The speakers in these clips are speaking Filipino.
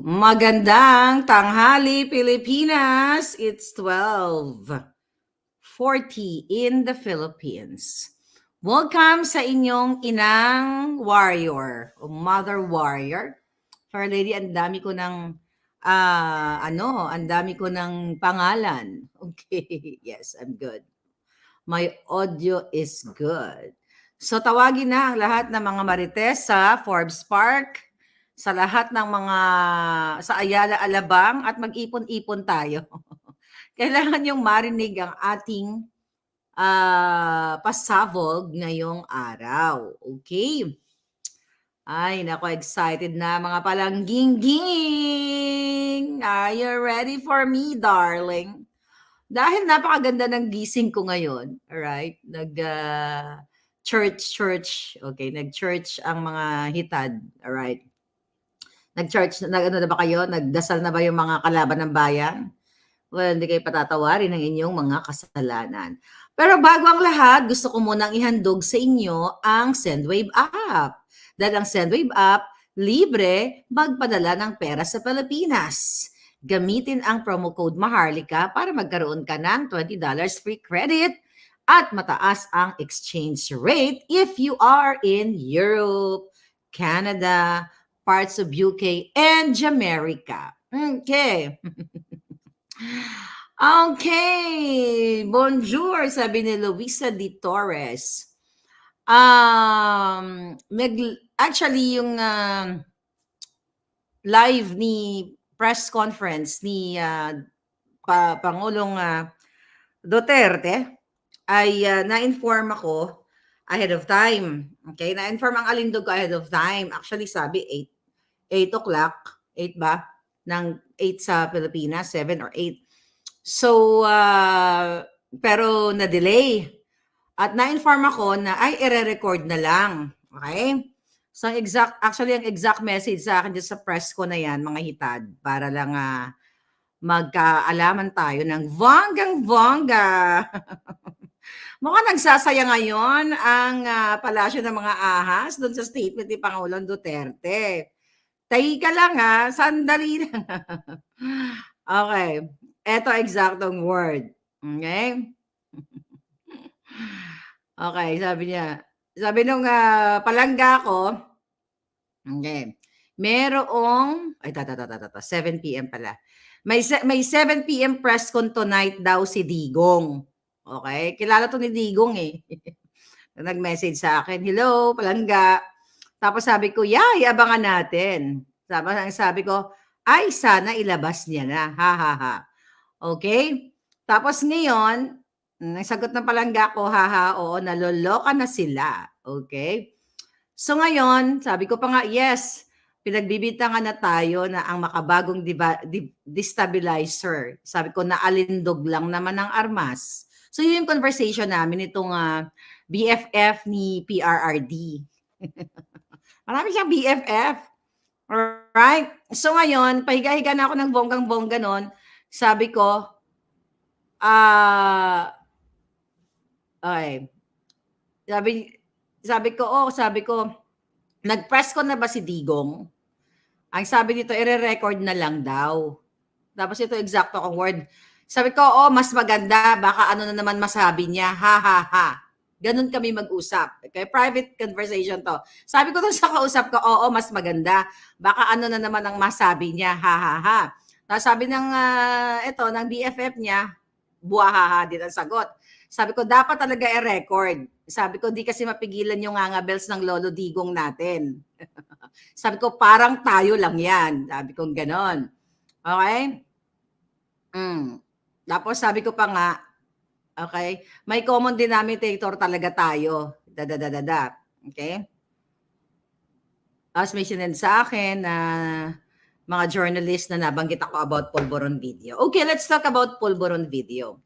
Magandang tanghali, Pilipinas. It's 12:40 in the Philippines. Welcome sa inyong inang warrior o mother warrior. Fair lady, ang dami ko ng ang dami ko ng pangalan. Okay, yes, I'm good. My audio is good. So tawagin na ang lahat ng mga marites sa Forbes Park, sa lahat ng mga sa Ayala Alabang at mag-ipon-ipon tayo. Kailangan yung marinig ang ating pasabog ngayong araw. Okay? Ay, nako, excited na mga palangging-ging. Are you ready for me, darling? Dahil napakaganda ng gising ko ngayon, alright? Church. Okay, nag-church ang mga hitad, alright? Nag-church, ano na ba kayo? Nagdasal na ba yung mga kalaban ng bayan? Well, hindi kayo patatawarin ng inyong mga kasalanan. Pero bago ang lahat, gusto ko munang ihandog sa inyo ang Sendwave app. Dahil ang Sendwave app, libre magpadala ng pera sa Pilipinas. Gamitin ang promo code Maharlika para magkaroon ka ng $20 free credit at mataas ang exchange rate if you are in Europe, Canada, parts of UK, and Jamaica. Okay. Okay. Bonjour, sabi ni Luisa Di Torres. Actually, yung live ni press conference ni Pangulong Duterte ay na-inform ako ahead of time. Okay? Na-inform ang alindog ko ahead of time. Actually, sabi 8 o'clock. 8 ba? Ng 8 sa Pilipinas, 7 or 8. So, pero na-delay. At na-inform ako na ay ire-record na lang. Okay? So, ang exact message sa akin sa press ko na yan, mga hitad, para lang magkaalaman tayo ng bonggang-bongga. Mukhang nagsasaya ngayon ang palasyo ng mga ahas doon sa statement ni Pangulong Duterte. Tahi ka lang sandali lang. Okay. Eto eksaktong word. Okay? Okay, sabi nung palangga ko, okay, merong, 7 p.m. pala. May 7 p.m. press con tonight daw si Digong. Okay? Kilala to ni Digong eh. Nag-message sa akin, hello, palangga. Tapos sabi ko, abangan natin. Sabi ko, ay, sana ilabas niya na. Ha, ha, ha. Okay? Tapos ngayon, nasagot ng palangga ko, haha, oo, naloloka na sila. Okay? So ngayon, sabi ko pa nga, yes, pinagbibitangan na tayo na ang makabagong destabilizer. Sabi ko, naalindog lang naman ng armas. So yun yung conversation namin itong BFF ni PRRD. Marami siyang BFF. Alright? So ngayon, pahiga-higa na ako ng bonggang-bongga nun. Sabi ko, okay. Sabi ko, nag-press ko na ba si Digong? Ang sabi nito, i-record na lang daw. Tapos ito, eksakto kong word. Sabi ko, mas maganda. Baka ano na naman masabi niya. Ha, ha, ha. Ganun kami mag-usap. Okay? Private conversation to. Sabi ko dun sa kausap ko, mas maganda. Baka ano na naman ang masabi niya. Ha, ha, ha. Tapos sabi ng BFF niya, buwahaha din ang sagot. Sabi ko, dapat talaga i-record. Sabi ko, di kasi mapigilan yung ngangabels ng Lolo Digong natin. Sabi ko, parang tayo lang yan. Sabi ko, ganon. Okay? Tapos sabi ko pa nga, okay, may common denominator talaga tayo. Okay? Tapos may sinend sa akin na mga journalist na nabanggit ako about Pulburon video. Okay, let's talk about Pulburon video.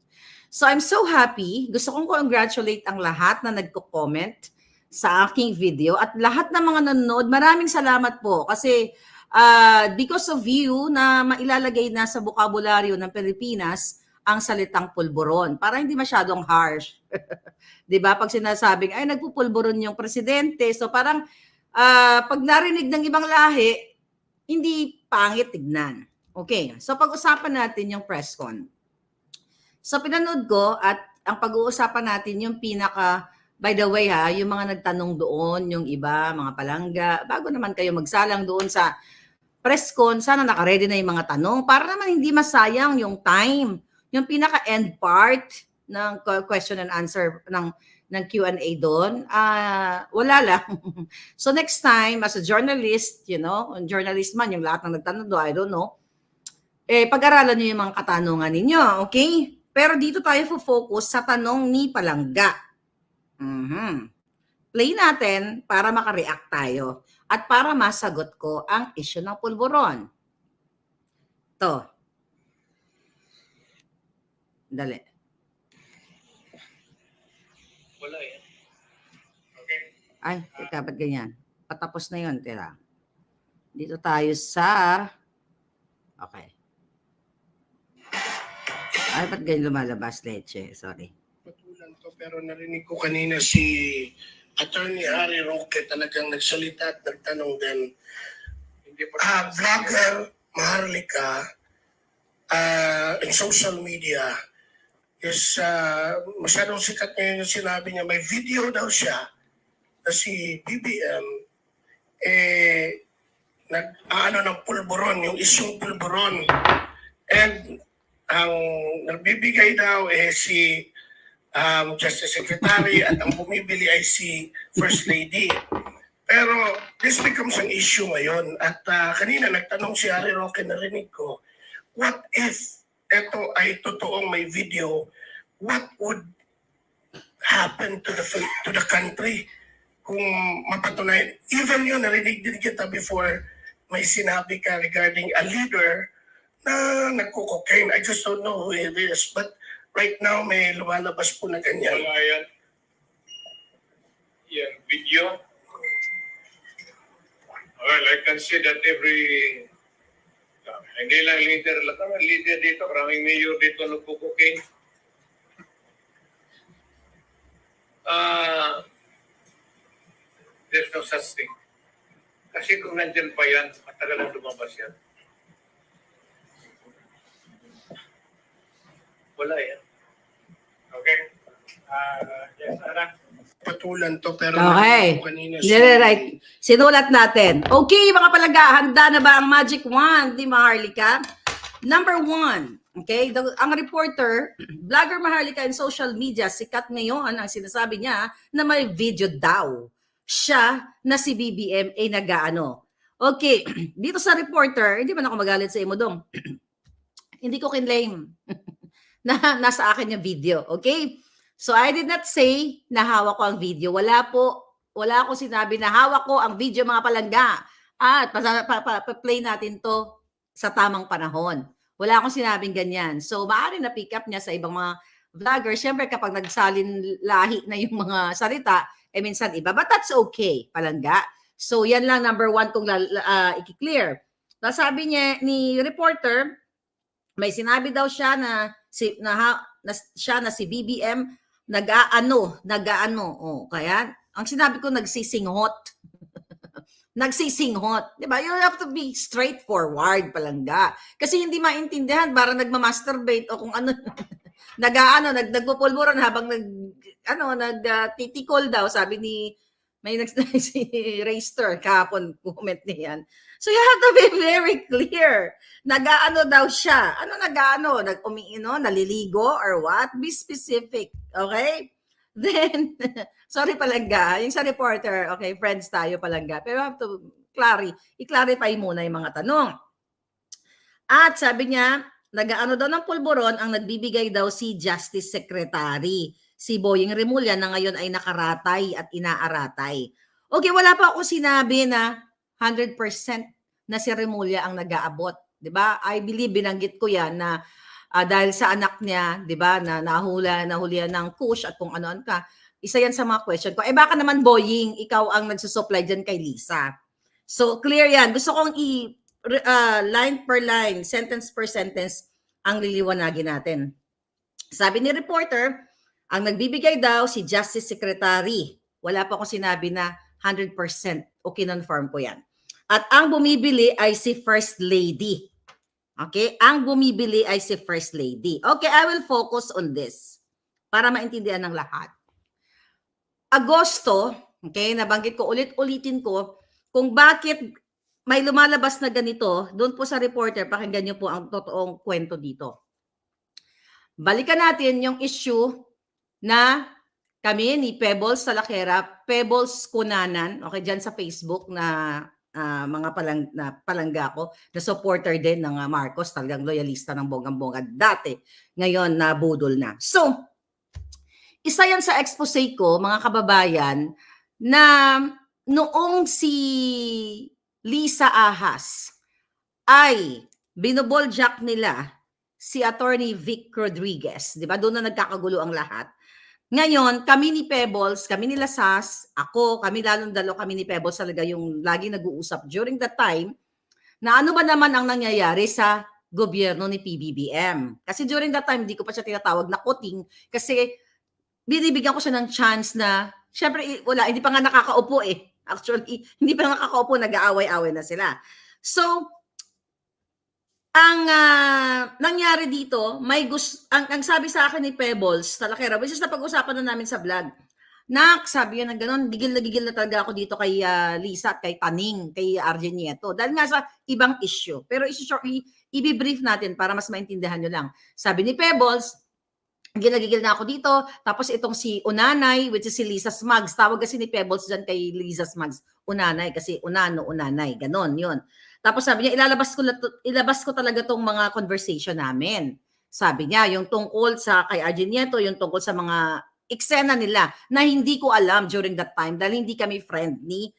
So I'm so happy. Gusto kong congratulate ang lahat na nagko-comment sa aking video at lahat ng mga nanonood. Maraming salamat po kasi because of you na mailalagay na sa bokabularyo ng Pilipinas ang salitang pulburon para hindi masyadong harsh. 'Di ba? Pag sinasabing ay nagpupulburon yung presidente, so parang pag narinig ng ibang lahi, hindi pangit tignan. Okay, so pag-usapan natin yung press con. So pinanood ko at ang pag-uusapan natin yung pinaka, by the way ha, yung mga nagtanong doon, yung iba, mga palangga, bago naman kayo magsalang doon sa press con, sana naka-ready na yung mga tanong para naman hindi masayang yung time. Yung pinaka-end part ng question and answer ng Q&A doon, wala lang. So next time, as a journalist, journalist man, yung lahat ng nagtanong doon, I don't know, pag-aralan nyo yung mga katanungan ninyo, okay? Pero dito tayo focus sa tanong ni Palangga. Play natin para makareact tayo at para masagot ko ang issue ng pulburon. To. Dali. Wala yan. Okay. Ay, teka, ba't ganyan? Patapos na yun, tira. Dito tayo sa... Okay. Ay, ba't ganyan lumalabas, Leche? Sorry. Patulan to, pero narinig ko kanina si Attorney Harry Roque talagang nagsalita at nagtanong din. Vlogger Maharlika in social media is masyadong sikat ngayon yung sinabi niya. May video daw siya na si BBM nag-ano ng pulburon, yung isyong pulburon. And ang nagbibigay daw si Justice Secretary at ang bumibili ay si First Lady. Pero this becomes an issue ngayon. At kanina nagtanong si Harry Roque, narinig ko, what if ito ay totoong may video, what would happen to the country kung mapatunayan? Even yun, narinig din kita before, may sinabi ka regarding a leader na nagko-cocaine. I just don't know who it is. But right now, may lumalabas po na ganyan. Wala yan. Yan, video. Well, I can see that hindi lang leader dito, maraming mayor dito nagko-cocaine. There's no such thing. Kasi kung nandyan pa yan, matagal na lumabas yan. Wala yan. Okay? Yes, Ana. Patulan to, pero Okay. kanina Right. Sinulat natin. Okay, mga palangga, handa na ba ang Magic Wand di Maharlika? Number 1, okay, ang reporter, vlogger Maharlika in social media, sikat ngayon ang sinasabi niya na may video daw. Siya na si BBM ay nag-aano. Okay, dito sa reporter, hindi man ako magalit sa imo dong. Hindi ko kinlaim na nasa akin yung video, okay? So I did not say na hawak ko ang video. Wala akong sinabi na hawak ko ang video, mga palangga. At pa-play natin to sa tamang panahon. Wala akong sinabing ganyan. So maaari na pick up niya sa ibang mga vlogger. Siyempre kapag nagsalin lahi na yung mga salita, minsan iba. But that's okay, palangga. So yan lang number 1 kong i-clear. Sabi niya ni reporter, may sinabi daw siya na siya na si BBM nag-aano. Oh, kaya ang sinabi ko nagsisinghot. Nagsisinghot. 'Di ba? You have to be straightforward, palangga. Kasi hindi maintindihan, para nagma-masturbate o kung ano. Nagpupulburan habang nagtitikol daw, sabi ni si Rayster kahapon, comment niyan. So you have to be very clear. Nag-aano daw siya. Ano nag-aano? Naliligo or what? Be specific. Okay? Then, sorry palangga. Yung sa reporter, okay, friends tayo palangga. Pero have to i-clarify muna yung mga tanong. At sabi niya, nag-aano daw ng pulburon ang nagbibigay daw si Justice Secretary, si Boying Remulla, na ngayon ay nakaratay at inaaratay. Okay, wala pa ako sinabi na 100% na si Remulla ang nag-aabot, 'di ba? I believe binanggit ko 'yan na dahil sa anak niya, 'di ba, na nahulihan ng kush at kung ano-ano ka. Isa 'yan sa mga question ko. Baka naman Boying, ikaw ang nagsusupply diyan kay Lisa. So clear 'yan. Gusto kong line per line, sentence per sentence ang liliwanagin natin. Sabi ni reporter, ang nagbibigay daw si Justice Secretary. Wala pa akong sinabi na 100% o kinonfirm ko yan. At ang bumibili ay si First Lady. Okay? Ang bumibili ay si First Lady. Okay, I will focus on this para maintindihan ng lahat. Agosto, okay, nabanggit ko, ulit-ulitin ko, kung bakit may lumalabas na ganito, doon po sa reporter, pakinggan niyo po ang totoong kwento dito. Balikan natin yung issue na kami ni Pebbles Salakera, Pebbles Kunanan, okay, dyan sa Facebook na mga palangga ko, na supporter din ng Marcos, talagang loyalista ng bonggang-bongga dati, ngayon nabudol na. So, isa yan sa expose ko, mga kababayan, na noong si Lisa Ahas ay binoboljak nila si Attorney Vic Rodriguez, di ba? Doon na nagkakagulo ang lahat. Ngayon, kami ni Pebbles, kami ni Lasas, ako, kami lalong dalo, kami ni Pebbles talaga yung lagi nag-uusap during that time na ano ba naman ang nangyayari sa gobyerno ni PBBM. Kasi during that time, hindi ko pa siya tinatawag na kuting kasi binibigyan ko siya ng chance na, syempre, wala, hindi pa nga nakakaupo eh. Actually, hindi pa nakakaupo, nag-aaway-away na sila. So, ang nangyari dito, ang sabi sa akin ni Pebbles Salakera, which is napag-usapan na namin sa vlog, sabi niya na gano'n, gigil na talaga ako dito kay Lisa at kay Taning, kay RJ Nieto, dahil nga sa ibang issue. Pero i-brief natin para mas maintindihan nyo lang. Sabi ni Pebbles, gigil na ako dito, tapos itong si Unanay, which is si Lisa Smugs, tawag kasi ni Pebbles dyan kay Lisa Smugs, Unanay, kasi Unanay, gano'n, yun. Tapos sabi niya, ilabas ko talaga tong mga conversation namin. Sabi niya, yung tungkol sa kay RJ Nieto, yung tungkol sa mga eksena nila na hindi ko alam during that time dahil hindi kami friend ni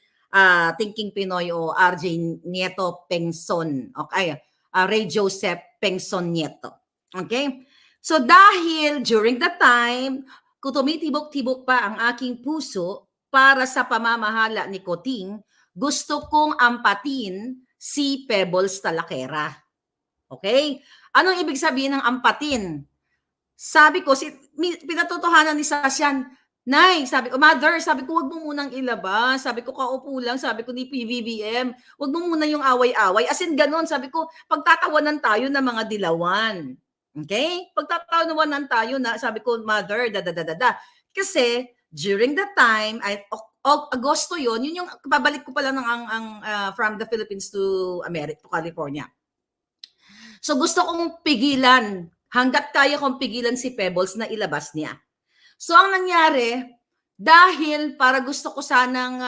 Thinking Pinoy o RJ Nieto Pengson. Okay, Ray Joseph Pengson Nieto. Okay? So dahil during that time, kung tumitibok-tibok pa ang aking puso para sa pamamahala ni Kuting, gusto kong ampatin si Pebbles Salakera. Okay? Anong ibig sabihin ng ampatin? Sabi ko, pinatotohanan ni Sasyan, Nay, sabi ko, Mother, sabi ko, wag mo munang ilabas. Sabi ko, kaupo lang, sabi ko ni PBBM, wag mo muna yung away-away. As in, ganon, sabi ko, pagtatawanan tayo ng mga dilawan. Okay? Pagtatawanan tayo na, sabi ko, Mother, Kasi, during that time, Agosto yun yung babalik ko pala ng from the Philippines to America, to California. So gusto kong pigilan, hanggat kaya kong pigilan si Pebbles na ilabas niya. So ang nangyari, dahil para gusto ko sanang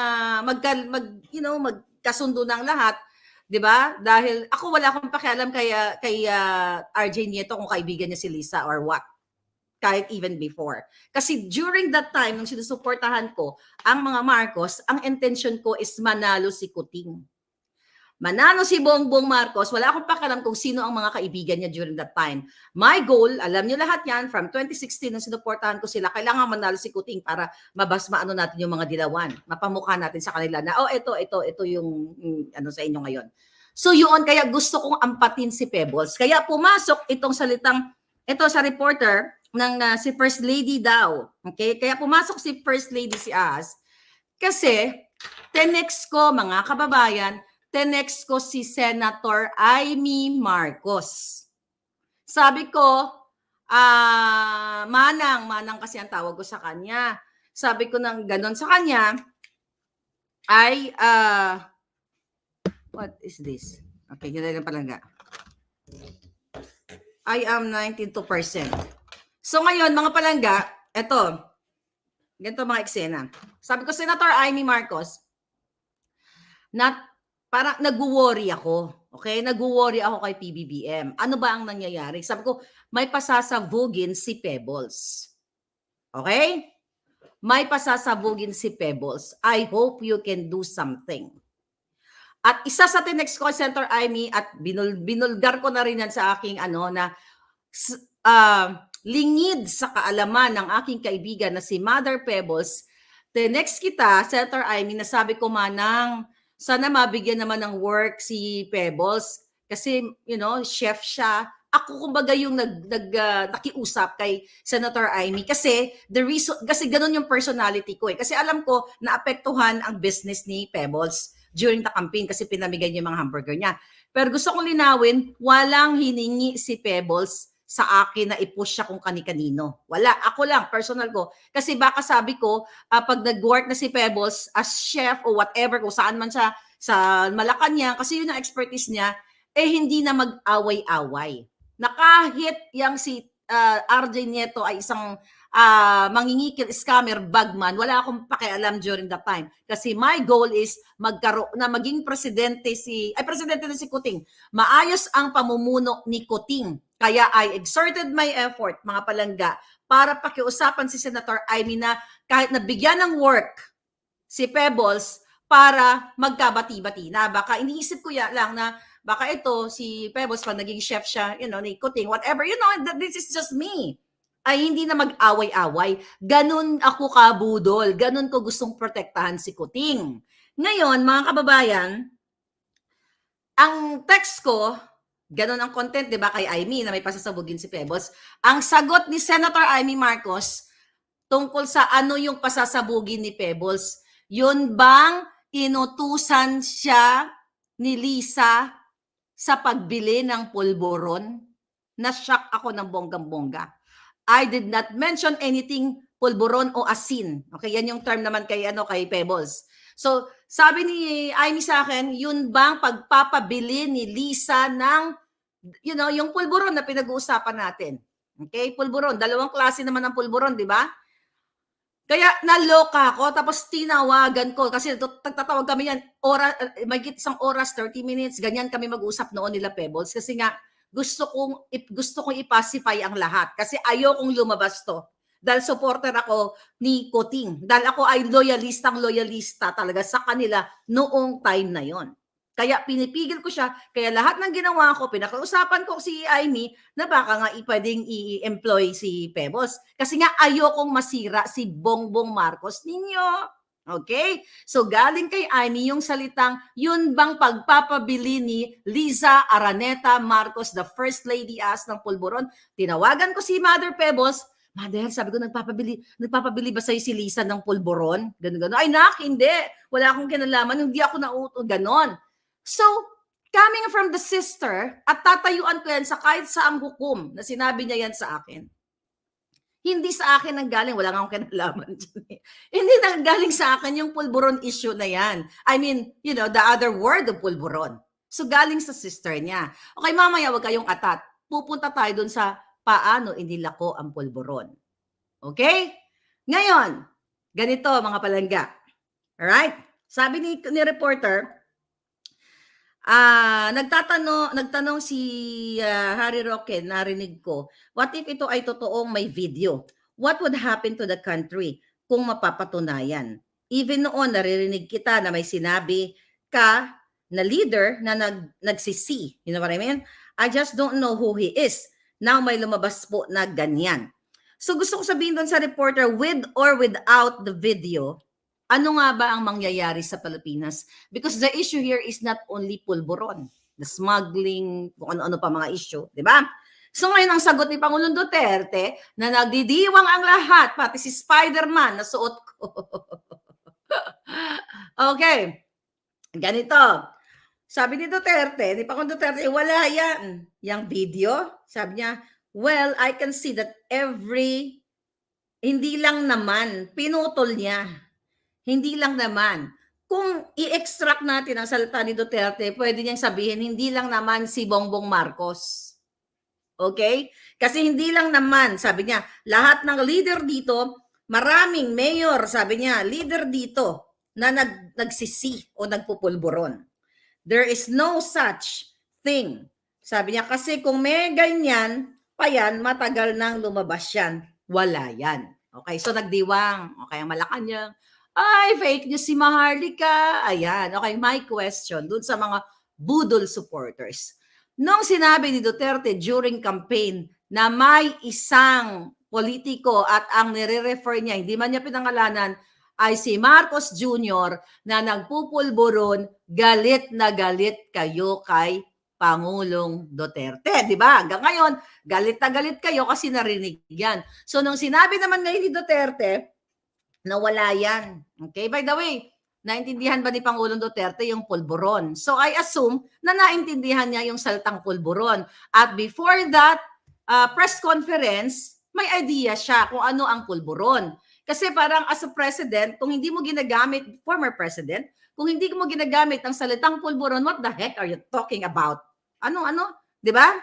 magkasundo ng lahat, 'di ba? Dahil ako wala akong pakialam kay RJ Nieto kung kaibigan niya si Lisa or what. Kahit even before. Kasi during that time, nung sinusuportahan ko ang mga Marcos, ang intention ko is manalo si Kuting. Manalo si Bongbong Marcos, wala akong pakialam kung sino ang mga kaibigan niya during that time. My goal, alam niyo lahat yan, from 2016 nung sinuportahan ko sila, kailangan manalo si Kuting para maano natin yung mga dilawan. Mapamukha natin sa kanila na, ito yung ano sa inyo ngayon. So yun, kaya gusto kong ampatin si Pebbles. Kaya pumasok itong salitang, ito sa reporter, ng si First Lady daw. Okay? Kaya pumasok si First Lady si Ahas. Kasi, tenext ko, mga kababayan, tenext ko si Senator Amy Marcos. Sabi ko, Manang kasi ang tawag ko sa kanya. Sabi ko ng ganon sa kanya, ay, what is this? Okay, yun lang palangga. I am 92%. So ngayon, mga palangga, eto, ganito mga eksena. Sabi ko, Senator Amy Marcos, parang nag-worry ako. Okay? Nag-worry ako kay PBBM. Ano ba ang nangyayari? Sabi ko, may pasasabugin si Pebbles. Okay? May pasasabugin si Pebbles. I hope you can do something. At isa sa tinext ko, Senator Amy, at binulgar ko na rin yan sa aking lingid sa kaalaman ng aking kaibigan na si Mother Pebbles, tinext kita, Senator Amy, na sabi ko, Manang, sana mabigyan naman ng work si Pebbles kasi, chef siya. Ako kumbaga yung nakiusap kay Senator Amy kasi kasi ganun yung personality ko eh. Kasi alam ko na apektuhan ang business ni Pebbles during the campaign kasi pinamigay niya yung mga hamburger niya. Pero gusto kong linawin, walang hiningi si Pebbles sa akin na i-push siya kung kani-kanino. Wala. Ako lang, personal ko. Kasi baka sabi ko, pag nag-work na si Pebbles as chef o whatever, kung saan man siya, sa Malacanang, kasi yun ang expertise niya, hindi na mag-away-away. Na kahit yung si RJ Nieto ay isang mangingikil, scammer, bagman, wala akong pakialam during that time. Kasi my goal is maging presidente presidente na si Kuting. Maayos ang pamumuno ni Kuting. Kaya I exerted my effort, mga palangga, para pakiusapan si Senator Amy na kahit nabigyan ng work si Pebbles para magkabati-bati na. Baka iniisip ko lang na baka ito, si Pebbles, pag naging chef siya, ni Kuting, whatever, this is just me. Ay hindi na mag-away-away. Ganun ako kabudol. Ganun ko gustong protektahan si Kuting. Ngayon, mga kababayan, ang text ko, ganun ang content, di ba, kay Amy na may pasasabugin si Pebbles. Ang sagot ni Senator Amy Marcos tungkol sa ano yung pasasabugin ni Pebbles, yun bang inutusan siya ni Lisa sa pagbili ng pulburon? Na-shock ako ng bonggang-bongga. I did not mention anything pulburon o asin. Okay, yan yung term naman kay Pebbles. So, sabi ni Amy sa akin, yun bang pagpapabili ni Lisa ng yung pulburon na pinag-uusapan natin. Okay, pulburon, dalawang klase naman ng pulburon, di ba? Kaya naloka ako, tapos tinawagan ko kasi tatawag kami yan, may isang oras, 30 minutes, ganyan kami mag-usap noon nila Pebbles kasi nga gusto kong i-pacify ang lahat kasi ayokong lumabas to. Dahil supporter ako ni Kuting. Dahil ako ay loyalista talaga sa kanila noong time na yon. Kaya pinipigil ko siya. Kaya lahat ng ginawa ko, pinakausapan ko si Amy na baka nga pwedeng i-employ si Pebbles. Kasi nga ayokong masira si Bongbong Marcos ninyo. Okay? So galing kay Amy yung salitang, yun bang pagpapabili ni Liza Araneta Marcos, the First Lady ng pulburon? Tinawagan ko si Mother Pebbles. Mother, sabi ko, nagpapabili ba sa'yo si Lisa ng pulburon? Ganun. Ay, hindi. Wala akong kinalaman. Hindi ako nauto. Ganon. So, coming from the sister, at tatayuan ko yan sa kahit saang hukom na sinabi niya yan sa akin. Hindi sa akin nang galing, wala nga akong kinalaman dyan. Hindi nang galing sa akin yung pulburon issue na yan. I mean, the other word of pulburon. So galing sa sister niya. Okay, mamaya wag kayong atat. Pupunta tayo dun sa paano inilako ang pulburon. Okay? Ngayon, ganito mga palangga. Alright? Sabi ni reporter, nagtanong si Harry Roque, narinig ko, what if ito ay totoong may video? What would happen to the country kung mapapatunayan? Even noon, naririnig kita na may sinabi ka na leader na nagsisi. You know what I mean? I just don't know who he is. Now may lumabas po na ganyan. So gusto ko sabihin doon sa reporter, with or without the video, ano nga ba ang mangyayari sa Pilipinas? Because the issue here is not only pulburon, the smuggling, kung ano-ano pa mga issue, di ba? So ngayon ang sagot ni Pangulong Duterte na nagdidiwang ang lahat, pati si Spider-Man na suot ko. Okay, ganito. Sabi ni Pangulong Duterte, wala yan. Yang video, sabi niya, well, I can see that hindi lang naman, pinutol niya. Hindi lang naman. Kung i-extract natin ang salita ni Duterte, pwede niyang sabihin, hindi lang naman si Bongbong Marcos. Okay? Kasi hindi lang naman, sabi niya, lahat ng leader dito, maraming mayor, sabi niya, leader dito na nagsisi o nagpupulburon. There is no such thing. Sabi niya, kasi kung may ganyan, pa yan, matagal nang lumabas yan. Wala yan. Okay, so nagdiwang. Okay, ang Malacanang. Ay, fake news si Maharlika. Ayan. Okay, my question dun sa mga budol supporters. Nung sinabi ni Duterte during campaign na may isang politiko at ang nire-refer niya, hindi man niya pinangalanan, ay si Marcos Jr. na nagpupulburon, galit na galit kayo kay Pangulong Duterte. Di ba? Hanggang ngayon, galit na galit kayo kasi narinig yan. So, nung sinabi naman ngayon ni Duterte, nawala yan. Okay? By the way, Naintindihan ba ni Pangulong Duterte yung pulburon? So I assume na naintindihan niya yung salitang pulburon. At before that press conference, may idea siya kung ano ang pulburon. Kasi parang as a president, kung hindi mo ginagamit, former president, kung hindi mo ginagamit ang salitang pulburon, what the heck are you talking about? Ano? Di ba?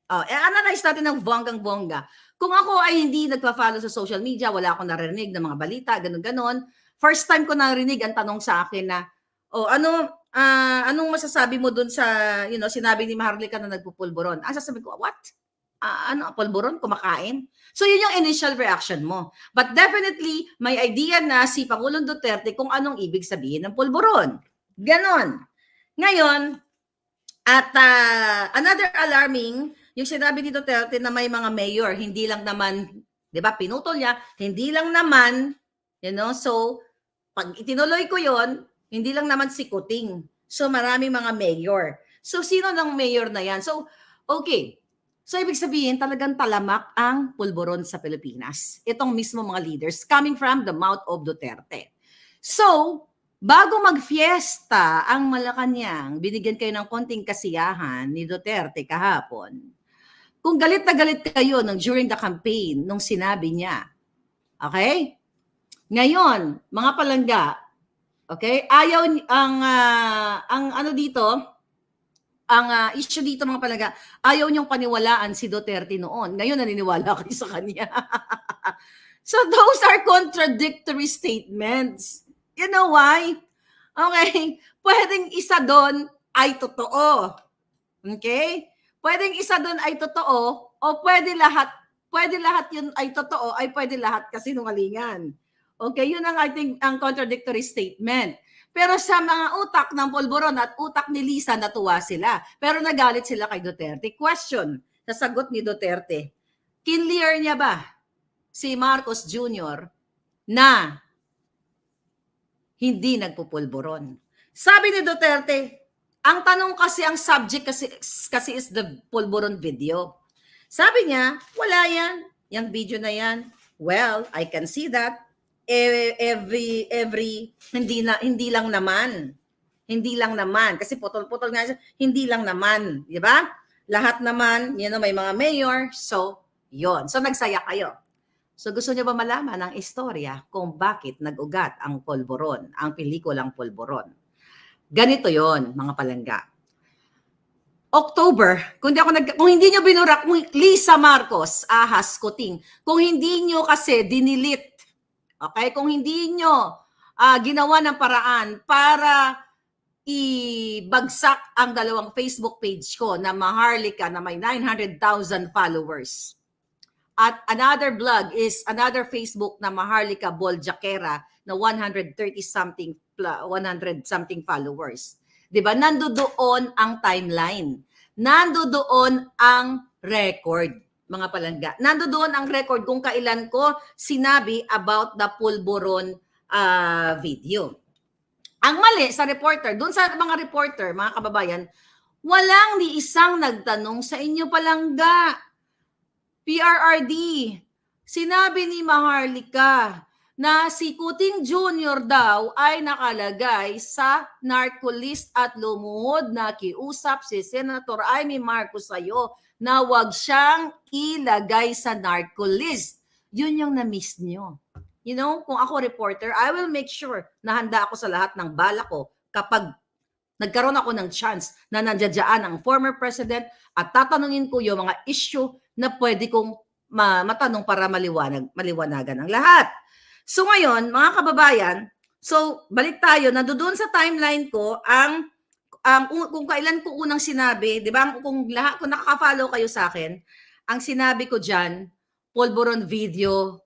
Analyze natin ng bonggang-bongga. Kung ako ay hindi nagpa-follow sa social media, wala akong narinig ng mga balita, ganun-ganon, first time ko narinig ang tanong sa akin na, anong masasabi mo dun sa, sinabi ni Maharlika na nagpupulburon? Sasabi ko, what? Pulburon? Kumakain? So yun yung initial reaction mo. But definitely, may idea na si Pangulong Duterte kung anong ibig sabihin ng pulburon. Ganon. Ngayon, at another alarming, yung sinabi ni Duterte na may mga mayor, hindi lang naman, di ba, pinutol niya, hindi lang naman, so, pag itinuloy ko yon, hindi lang naman si Kuting. So, maraming mga mayor. So, sino ng mayor na yan? So, okay. So, ibig sabihin, talagang talamak ang pulburon sa Pilipinas. Itong mismo mga leaders coming from the mouth of Duterte. So, bago mag-fiesta ang Malacanang, binigyan kayo ng konting kasiyahan ni Duterte kahapon. Kung galit na galit kayo during the campaign, nung sinabi niya, okay? Ngayon, mga palangga, okay? Ayaw ang issue dito mga palangga, ayaw niyong paniwalaan si Duterte noon. Ngayon naniniwala kayo sa kanya. So those are contradictory statements. You know why? Okay? Pwedeng isa doon ay totoo. Okay? Pwedeng isa doon ay totoo o pwede lahat yun ay totoo ay pwede lahat kasinungalingan. Okay, yun ang I think ang contradictory statement. Pero sa mga utak ng Pulburon at utak ni Lisa, natuwa sila. Pero nagalit sila kay Duterte. Question, sa sagot ni Duterte, kinlear niya ba si Marcos Jr. na hindi nagpupulburon? Sabi ni Duterte, ang tanong kasi, ang subject kasi is the pulburon video. Sabi niya, wala yan. Yung video na yan. Well, I can see that. Every hindi lang naman kasi putol-putol nga siya, hindi lang naman, di ba? Lahat naman, may mga mayor, so yon. So nagsaya kayo. So gusto niyo ba malaman ang istorya kung bakit nag-ugat ang pulburon, ang pelikulang Pulburon? Ganito yon, mga palangga. October, kung hindi niyo binura, kung Lisa Marcos, Ahas, Kuting, kung hindi niyo kasi dinilit, okay? Kung hindi nyo ginawa ng paraan para ibagsak ang dalawang Facebook page ko na Maharlika na may 900,000 followers. At another blog is another Facebook na Maharlika Boljakera na 100-something followers. Diba? Nandoon ang timeline. Nandoon ang record. Mga palangga. Nandoon ang record kung kailan ko sinabi about the Pulburon video. Ang mali sa reporter, doon sa mga reporter, mga kababayan, walang ni isang nagtanong sa inyo palangga. PRRD, sinabi ni Maharlika na si Kuting Jr. daw ay nakalagay sa narco list at lumuhod na kiusap si Senator Amy Marcos sa'yo na wag siyang ilagay sa narco list. Yun yung na-miss nyo. Kung ako reporter, I will make sure na handa ako sa lahat ng bala ko kapag nagkaroon ako ng chance na nandiyan ang former president at tatanungin ko yung mga issue na pwede kong matanong para maliwanagan ang lahat. So ngayon, mga kababayan, so balik tayo, nandoon sa timeline ko kung kailan ko unang sinabi, di ba, kung nakaka-follow kayo sa akin, ang sinabi ko dyan, Pulburon video,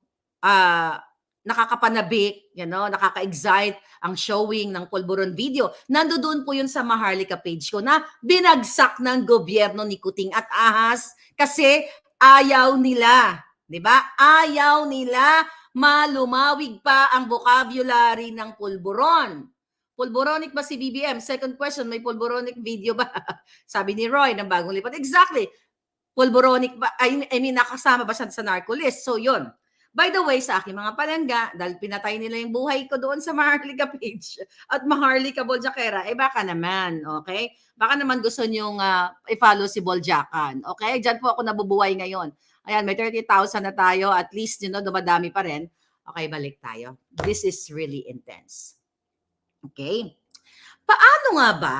nakakapanabik, nakaka-excite ang showing ng Pulburon video. Nandoon po yun sa Maharlika page ko na binagsak ng gobyerno ni Kuting at Ahas kasi ayaw nila, di ba? Ayaw nila malumawig pa ang vocabulary ng Pulburon. Pulburonic ba si BBM? Second question, may pulburonic video ba? Sabi ni Roy ng Bagong Lipat. Exactly. Pulburonic ba? I mean, nakasama ba siya sa narco list? So, yun. By the way, sa aking mga palangga, dahil pinatay nila yung buhay ko doon sa Maharlika page at Maharlika Boljakera, baka naman, okay? Baka naman gusto nyong i-follow si Boljakan, okay? Diyan po ako nabubuhay ngayon. Ayan, may 30,000 na tayo, at least, dumadami pa rin. Okay, balik tayo. This is really intense. Okay? Paano nga ba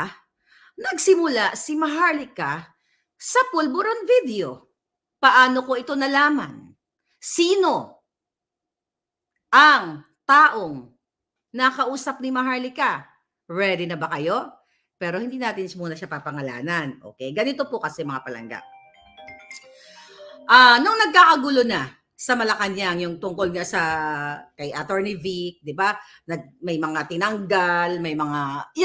nagsimula si Maharlika sa Pulburon video? Paano ko ito nalaman? Sino ang taong nakausap ni Maharlika? Ready na ba kayo? Pero hindi natin muna siya papangalanan. Okay? Ganito po kasi mga palangga. Nung nagkakagulo na sa Malacanang yung tungkol nga sa kay Attorney Vic, 'di ba? May mga tinanggal, may mga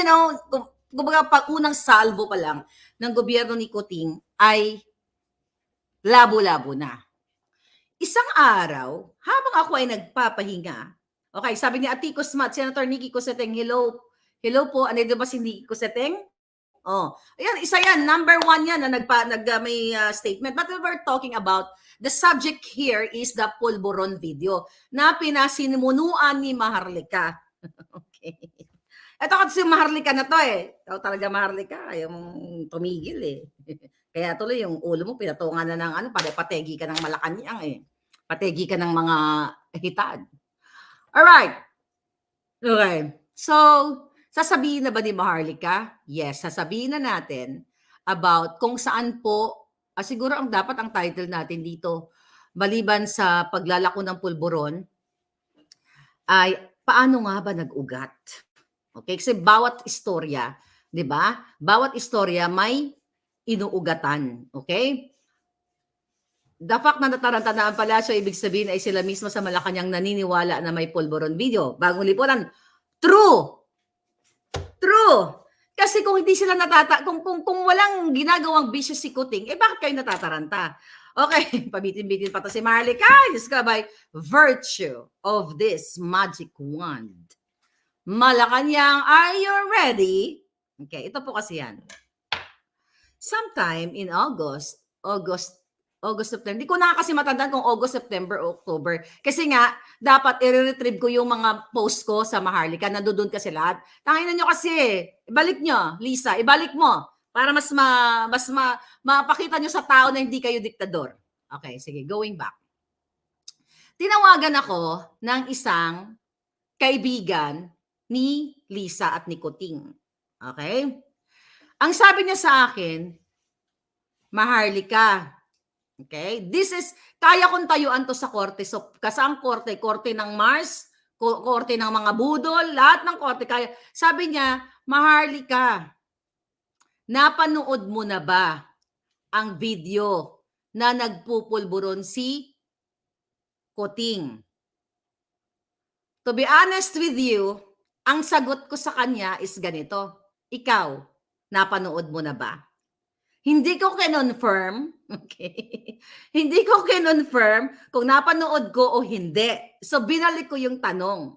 kumbaga pag unang salvo pa lang ng gobyerno ni Kuting ay labo-labo na. Isang araw, habang ako ay nagpapahinga, okay, sabi ni Ati Kusmat, Senator Nikki Cosseteng, hello po, ano ba si Nikki Cosseteng? Oh, ayan, isa yan, number 1 yan na may statement. But we're talking about, the subject here is the Pulburon video na pinasinimunuan ni Maharlika. Okay. Ito kasi Maharlika na to Ikaw talaga Maharlika, ayaw mong tumigil Kaya tuloy yung ulo mo, pinatungan na ng pategi ka ng Malacanang Pategi ka ng mga hitad. Alright. Okay. So, sasabihin na ba ni Maharlika? Yes, sasabihin na natin about kung saan po, siguro dapat ang title natin dito, maliban sa paglalako ng pulburon, ay paano nga ba nag-ugat? Okay, kasi bawat istorya, 'di ba? Bawat istorya may inuugatan, okay? The fact na nataranta ang palasyo, ibig sabihin ay sila mismo sa Malacanang naniniwala na may pulburon video. Bagong lipunan, true! True! Kasi kung hindi sila kung walang ginagawang bisyo si Kuting, bakit kayo natataranta? Okay, pabitin-bitin pa to si Maharlika, by virtue of this magic wand. Malacanang, are you ready? Okay, ito po kasi yan. Sometime in August, September. Hindi ko na kasi matandaan kung August, September, October. Kasi nga, dapat i-retrieve ko yung mga post ko sa Maharlika. Nandoon kasi lahat. Tanginan nyo kasi. Ibalik nyo, Lisa. Ibalik mo. Para mas mapakita nyo sa tao na hindi kayo diktador. Okay, sige. Going back. Tinawagan ako ng isang kaibigan ni Lisa at ni Kuting. Okay? Ang sabi niya sa akin, Maharlika, okay, this is, kaya kong tayuan to sa korte. So, kasaang korte? Korte ng Mars, korte ng mga budol, lahat ng korte kaya. Sabi niya, Maharlika, napanood mo na ba ang video na nagpupulburon si Kuting? To be honest with you, ang sagot ko sa kanya is ganito. Ikaw, napanood mo na ba? Hindi ko kinonfirm, okay? Hindi ko kinonfirm kung napanood ko o hindi. So, binalik ko yung tanong.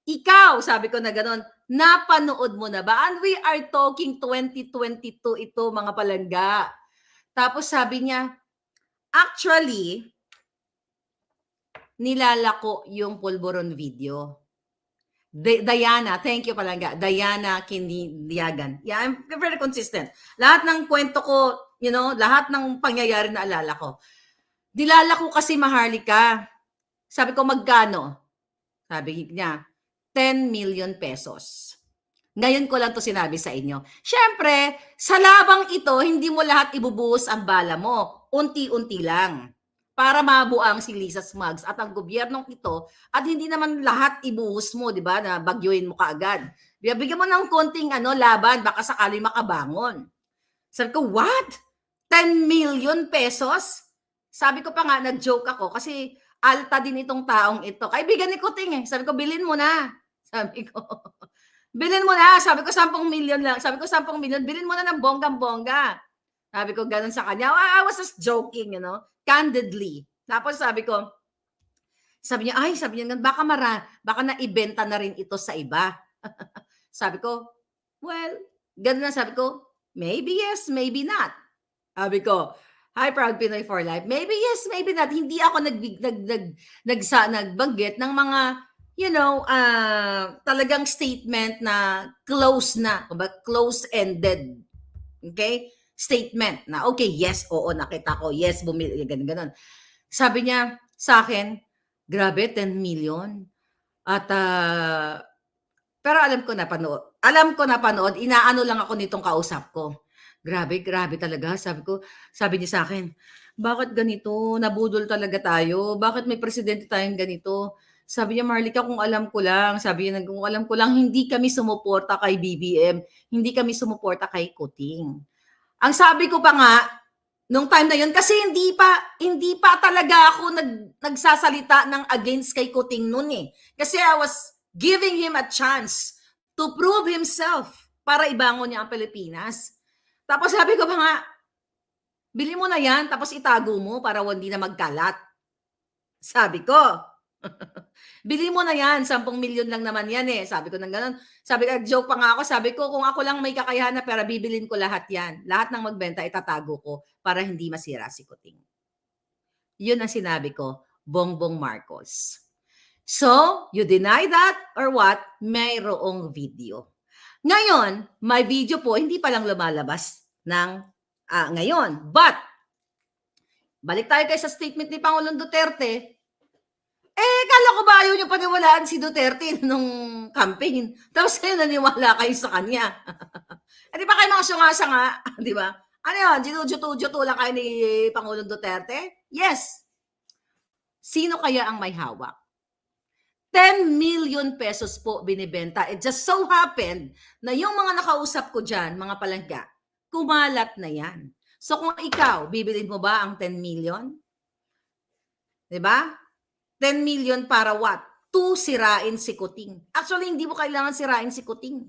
Ikaw, sabi ko na gano'n, napanood mo na ba? And we are talking 2022 ito, mga palangga. Tapos sabi niya, actually, nilalako yung pulburon video. Diana, thank you palangga. Diana Kindiagan. Yeah, I'm very consistent. Lahat ng kwento ko, lahat ng pangyayari na alala ko. Dilala ko kasi Maharlika. Sabi ko, magkano? Sabi niya, 10 million pesos. Ngayon ko lang to sinabi sa inyo. Siyempre, sa labang ito, hindi mo lahat ibubuhos ang bala mo. Unti-unti lang. Para mabuang si Lisa Smugs at ang gobyernong ito, at hindi naman lahat ibuhos mo, di ba, na bagyuin mo kaagad. Bigyan mo ng konting laban, baka sakali makabangon. Sabi ko, what? 10 million pesos? Sabi ko pa nga, nag-joke ako kasi alta din itong taong ito. Kaibigan ni Kuting Sabi ko, bilhin mo na. Sabi ko, bilhin mo na. Sabi ko, 10 million lang. Sabi ko, 10 million, bilhin mo na ng bonggang-bongga. Sabi ko, ganun sa kanya. I was just joking, candidly. Tapos sabi niya, baka naibenta na rin ito sa iba. Sabi ko, well, ganun na sabi ko, maybe yes, maybe not. Sabi ko, Hi, Proud Pinoy for Life. Maybe yes, maybe not. Hindi ako nagbanggit ng mga, talagang statement na close na, close-ended. Okay? Statement na, okay, yes, oo, nakita ko, yes, bumili, ganun. Sabi niya sa akin, grabe, 10 million. At, pero alam ko napanood, inaano lang ako nitong kausap ko. Grabe talaga. Sabi niya sa akin, bakit ganito? Nabudol talaga tayo. Bakit may presidente tayong ganito? Sabi niya, Marlica, kung alam ko lang, hindi kami sumuporta kay BBM, hindi kami sumuporta kay Kuting. Ang sabi ko pa nga, nung time na yun, kasi hindi pa talaga ako nagsasalita ng against kay Kuting noon eh. Kasi I was giving him a chance to prove himself para ibangon niya ang Pilipinas. Tapos sabi ko pa nga, bili mo na yan, tapos itago mo para hindi na magkalat. Sabi ko, bili mo na yan, 10 milyon lang naman yan eh. Sabi ko nang ganun. Joke pa nga ako, sabi ko, kung ako lang may kakayahan na pera, bibilin ko lahat yan. Lahat ng magbenta, itatago ko para hindi masira si Kuting. Yun ang sinabi ko, Bongbong Marcos. So, you deny that or what? Mayroong video. Ngayon, may video po, hindi pa lang lumalabas ng ngayon. But, balik tayo sa statement ni Pangulong Duterte. Kala ko ba ayaw niyo paniwalaan si Duterte nung campaign? Tapos kayo naniwala kayo sa kanya. Di ba kayo mga sanga-sanga? Di ba? Ano yun? Ginujuto lang kayo ni Pangulong Duterte? Yes. Sino kaya ang may hawak? 10 million pesos po binibenta. It just so happened na yung mga nakausap ko dyan, mga palangga, kumalat na yan. So kung ikaw, bibilin mo ba ang 10 million? Diba? 10 million para what? To sirain si Kuting. Actually, hindi mo kailangan sirain si Kuting.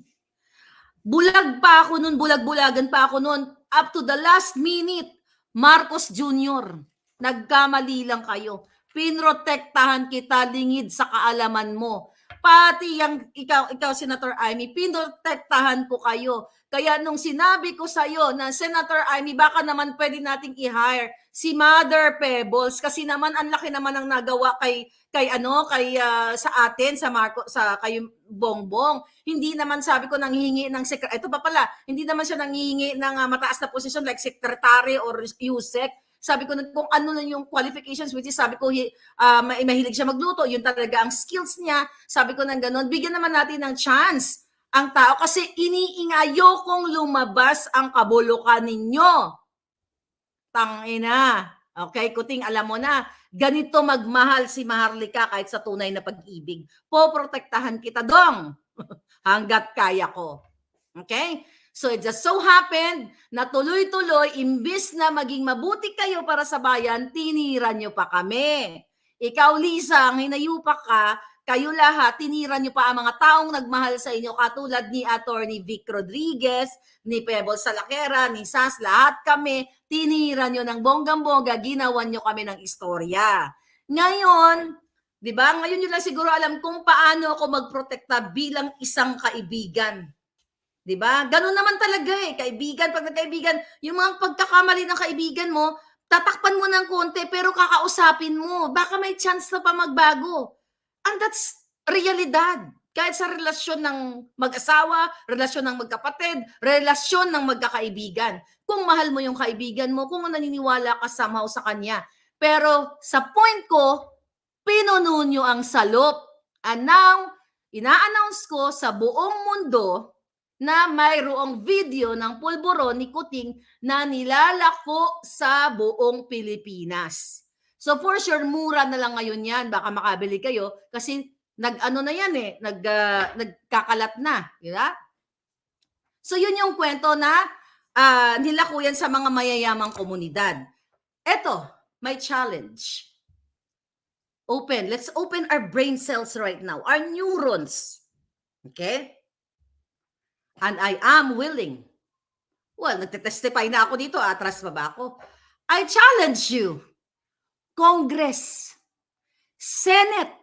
Bulag pa ako nun, bulag-bulagan pa ako nun. Up to the last minute, Marcos Jr., nagkamali lang kayo. Pinrotektahan kita, lingid sa kaalaman mo. Pati yung ikaw Senator Amy, pinrotektahan ko kayo. Kaya nung sinabi ko sa'yo na Senator Amy, baka naman pwede nating i-hire si Mother Pebbles kasi naman ang laki naman ang nagawa sa atin kay Bongbong. Hindi naman sabi ko nanghihingi ng ito pa pala, hindi naman siya nanghihingi ng mataas na posisyon like secretary or USEC. Sabi ko kung ano na yung qualifications, which is sabi ko mahilig siya magluto, yun talaga ang skills niya. Sabi ko nang ganun, bigyan naman natin ng chance ang tao kasi iniingayo kong lumabas ang kabulukan ninyo. Tangina. Okay, Kuting, alam mo na, ganito magmahal si Maharlika kahit sa tunay na pag-ibig. Poprotektahan kita dong hanggat kaya ko. Okay? So it just so happened na tuloy-tuloy, imbis na maging mabuti kayo para sa bayan, tinira nyo pa kami. Ikaw, Lisa, ang hinayupak ka, kayo lahat, tinira nyo pa ang mga taong nagmahal sa inyo katulad ni Attorney Vic Rodriguez, ni Pebbles Salakera, ni Sas, lahat kami, tinira nyo ng bonggang-bongga, ginawan nyo kami ng istorya. Ngayon, di ba? Ngayon nyo lang siguro alam kung paano ako magprotekta bilang isang kaibigan. Diba? Ganun naman talaga kaibigan, pag nagkaibigan, yung mga pagkakamali ng kaibigan mo, tatakpan mo ng konti pero kakausapin mo, baka may chance na pa magbago. And that's realidad. Kahit sa relasyon ng mag-asawa, relasyon ng magkapatid, relasyon ng magkakaibigan. Kung mahal mo yung kaibigan mo, kung naniniwala ka somehow sa kanya. Pero sa point ko, pinuno nyo ang salop. And now, ina-announce ko sa buong mundo na mayroong video ng pulburon ni Kuting na nilalako sa buong Pilipinas. So for sure, mura na lang ngayon yan. Baka makabili kayo kasi nag-ano na yan nagkakalat na. Diba? So yun yung kwento na nilako yan sa mga mayayamang komunidad. Eto, may challenge. Let's open our brain cells right now, our neurons. Okay? And I am willing. Well, nagtitestify na ako dito. Atras pa ba ako? I challenge you. Congress. Senate.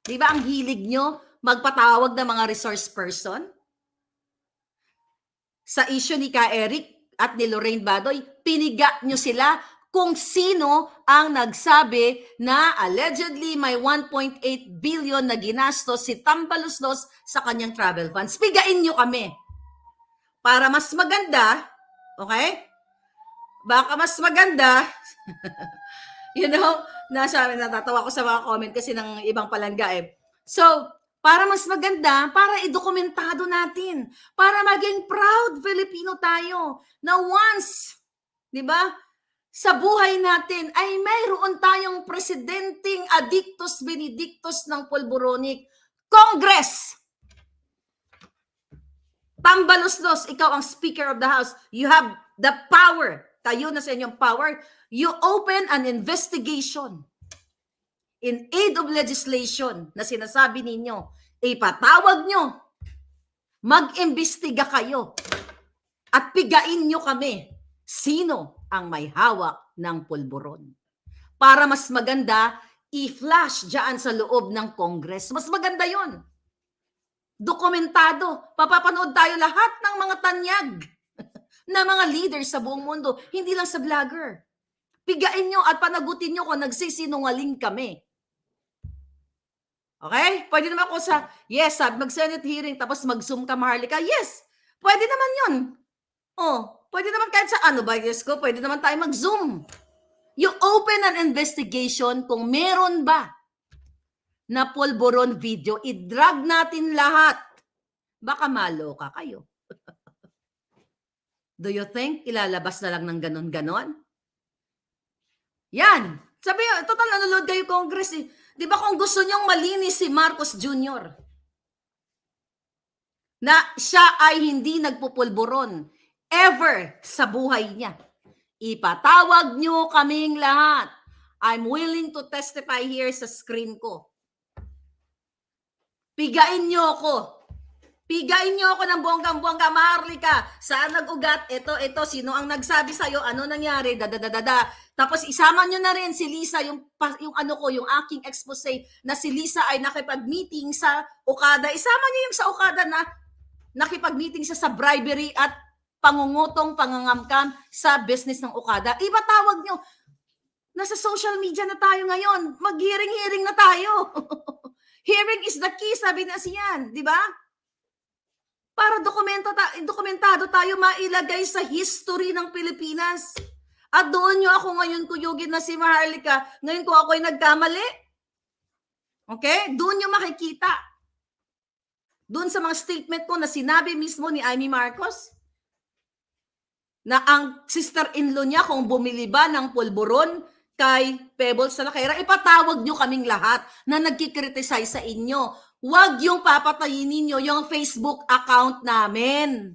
Di ba ang hilig nyo magpatawag ng mga resource person? Sa issue ni Ka Eric at ni Lorraine Badoy, piniga nyo sila kung sino ang nagsabi na allegedly may 1.8 billion na ginastos si Tambaluslos sa kanyang travel funds. Pigain nyo kami. Para mas maganda, okay? Baka mas maganda, natatawa ko sa mga comment kasi ng ibang palangga eh. So, para mas maganda, para idokumentado natin, para maging proud Filipino tayo na once, di ba, sa buhay natin ay mayroon tayong presidenteng Adictus Benedictus ng Polboronic. Congress! Tambaluslos, ikaw ang Speaker of the House. You have the power. Tayo na sa inyong power. You open an investigation in aid of legislation na sinasabi ninyo. Ipatawag nyo. Mag-imbestiga kayo. At pigain nyo kami. Sino ang may hawak ng pulburon? Para mas maganda, i-flash dyan sa loob ng Congress. Mas maganda yon. Dokumentado. Papapanood tayo lahat ng mga tanyag na mga leaders sa buong mundo. Hindi lang sa vlogger. Pigain nyo at panagutin nyo kung nagsisinungaling kami. Okay? Pwede naman ako yes, mag-Senate hearing tapos mag-Zoom ka, Maharlika. Yes, pwede naman yun. Pwede naman kahit sa pwede naman tayo mag-Zoom. You open an investigation kung meron ba na pulburon video, i-drag natin lahat. Baka maloka kayo. Do you think ilalabas na lang ng ganon-ganon? Yan. Sabi nyo, total nanonood kayo Congress eh. Di ba kung gusto nyong malinis si Marcos Jr. na siya ay hindi nagpupulburon ever sa buhay niya, ipatawag nyo kaming lahat. I'm willing to testify here sa screen ko. Pigain nyo ako. Pigain nyo ako ng bonggang-bongga, Maharlika. Saan nag-ugat? Ito, sino ang nagsabi sa'yo? Ano nangyari? Tapos isama nyo na rin si Lisa, yung aking expose na si Lisa ay nakipag-meeting sa Okada. Isama nyo yung sa Okada na nakipag-meeting siya sa bribery at pangungutong, pangangamkam sa business ng Okada. Ibatawag nyo. Nasa social media na tayo ngayon. Mag-hearing-hearing na tayo. Hearing is the key, sabi na siyan. Di ba? Para dokumentado tayo mailagay sa history ng Pilipinas. At doon nyo ako ngayon kuyugin na si Maharlika. Ngayon ko ako'y nagkamali. Okay? Doon nyo makikita. Doon sa mga statement ko na sinabi mismo ni Amy Marcos na ang sister-in-law niya kung bumili ba ng pulburon kay Pebbles sa Lakera, ipatawag nyo kaming lahat na nagkikriticize sa inyo. Huwag yung papatayin ninyo yung Facebook account namin.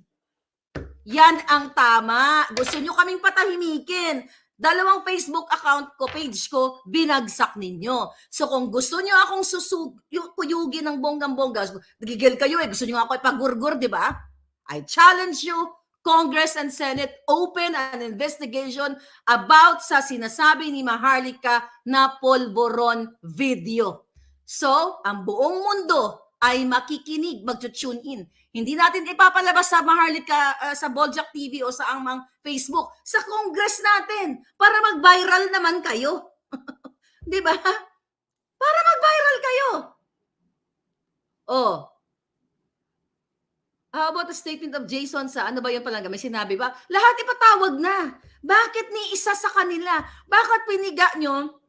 Yan ang tama. Gusto nyo kaming patahimikin. 2 Facebook account ko, page ko, binagsak ninyo. So kung gusto nyo akong kuyugin ng bonggang-bongga, nagigil kayo eh, gusto nyo ako ipagurgur, di ba? I challenge you, Congress and Senate, open an investigation about sa sinasabi ni Maharlika na pulburon video. So, ang buong mundo ay makikinig, mag-tune in. Hindi natin ipapalabas sa Maharlika, sa Boljak TV o sa amang Facebook, sa Congress natin, para mag-viral naman kayo. Di ba? Para mag-viral kayo. How about the statement of Jason sa ano ba yung palangga? May sinabi ba? Lahat ipatawag na. Bakit ni isa sa kanila? Bakit piniga nyo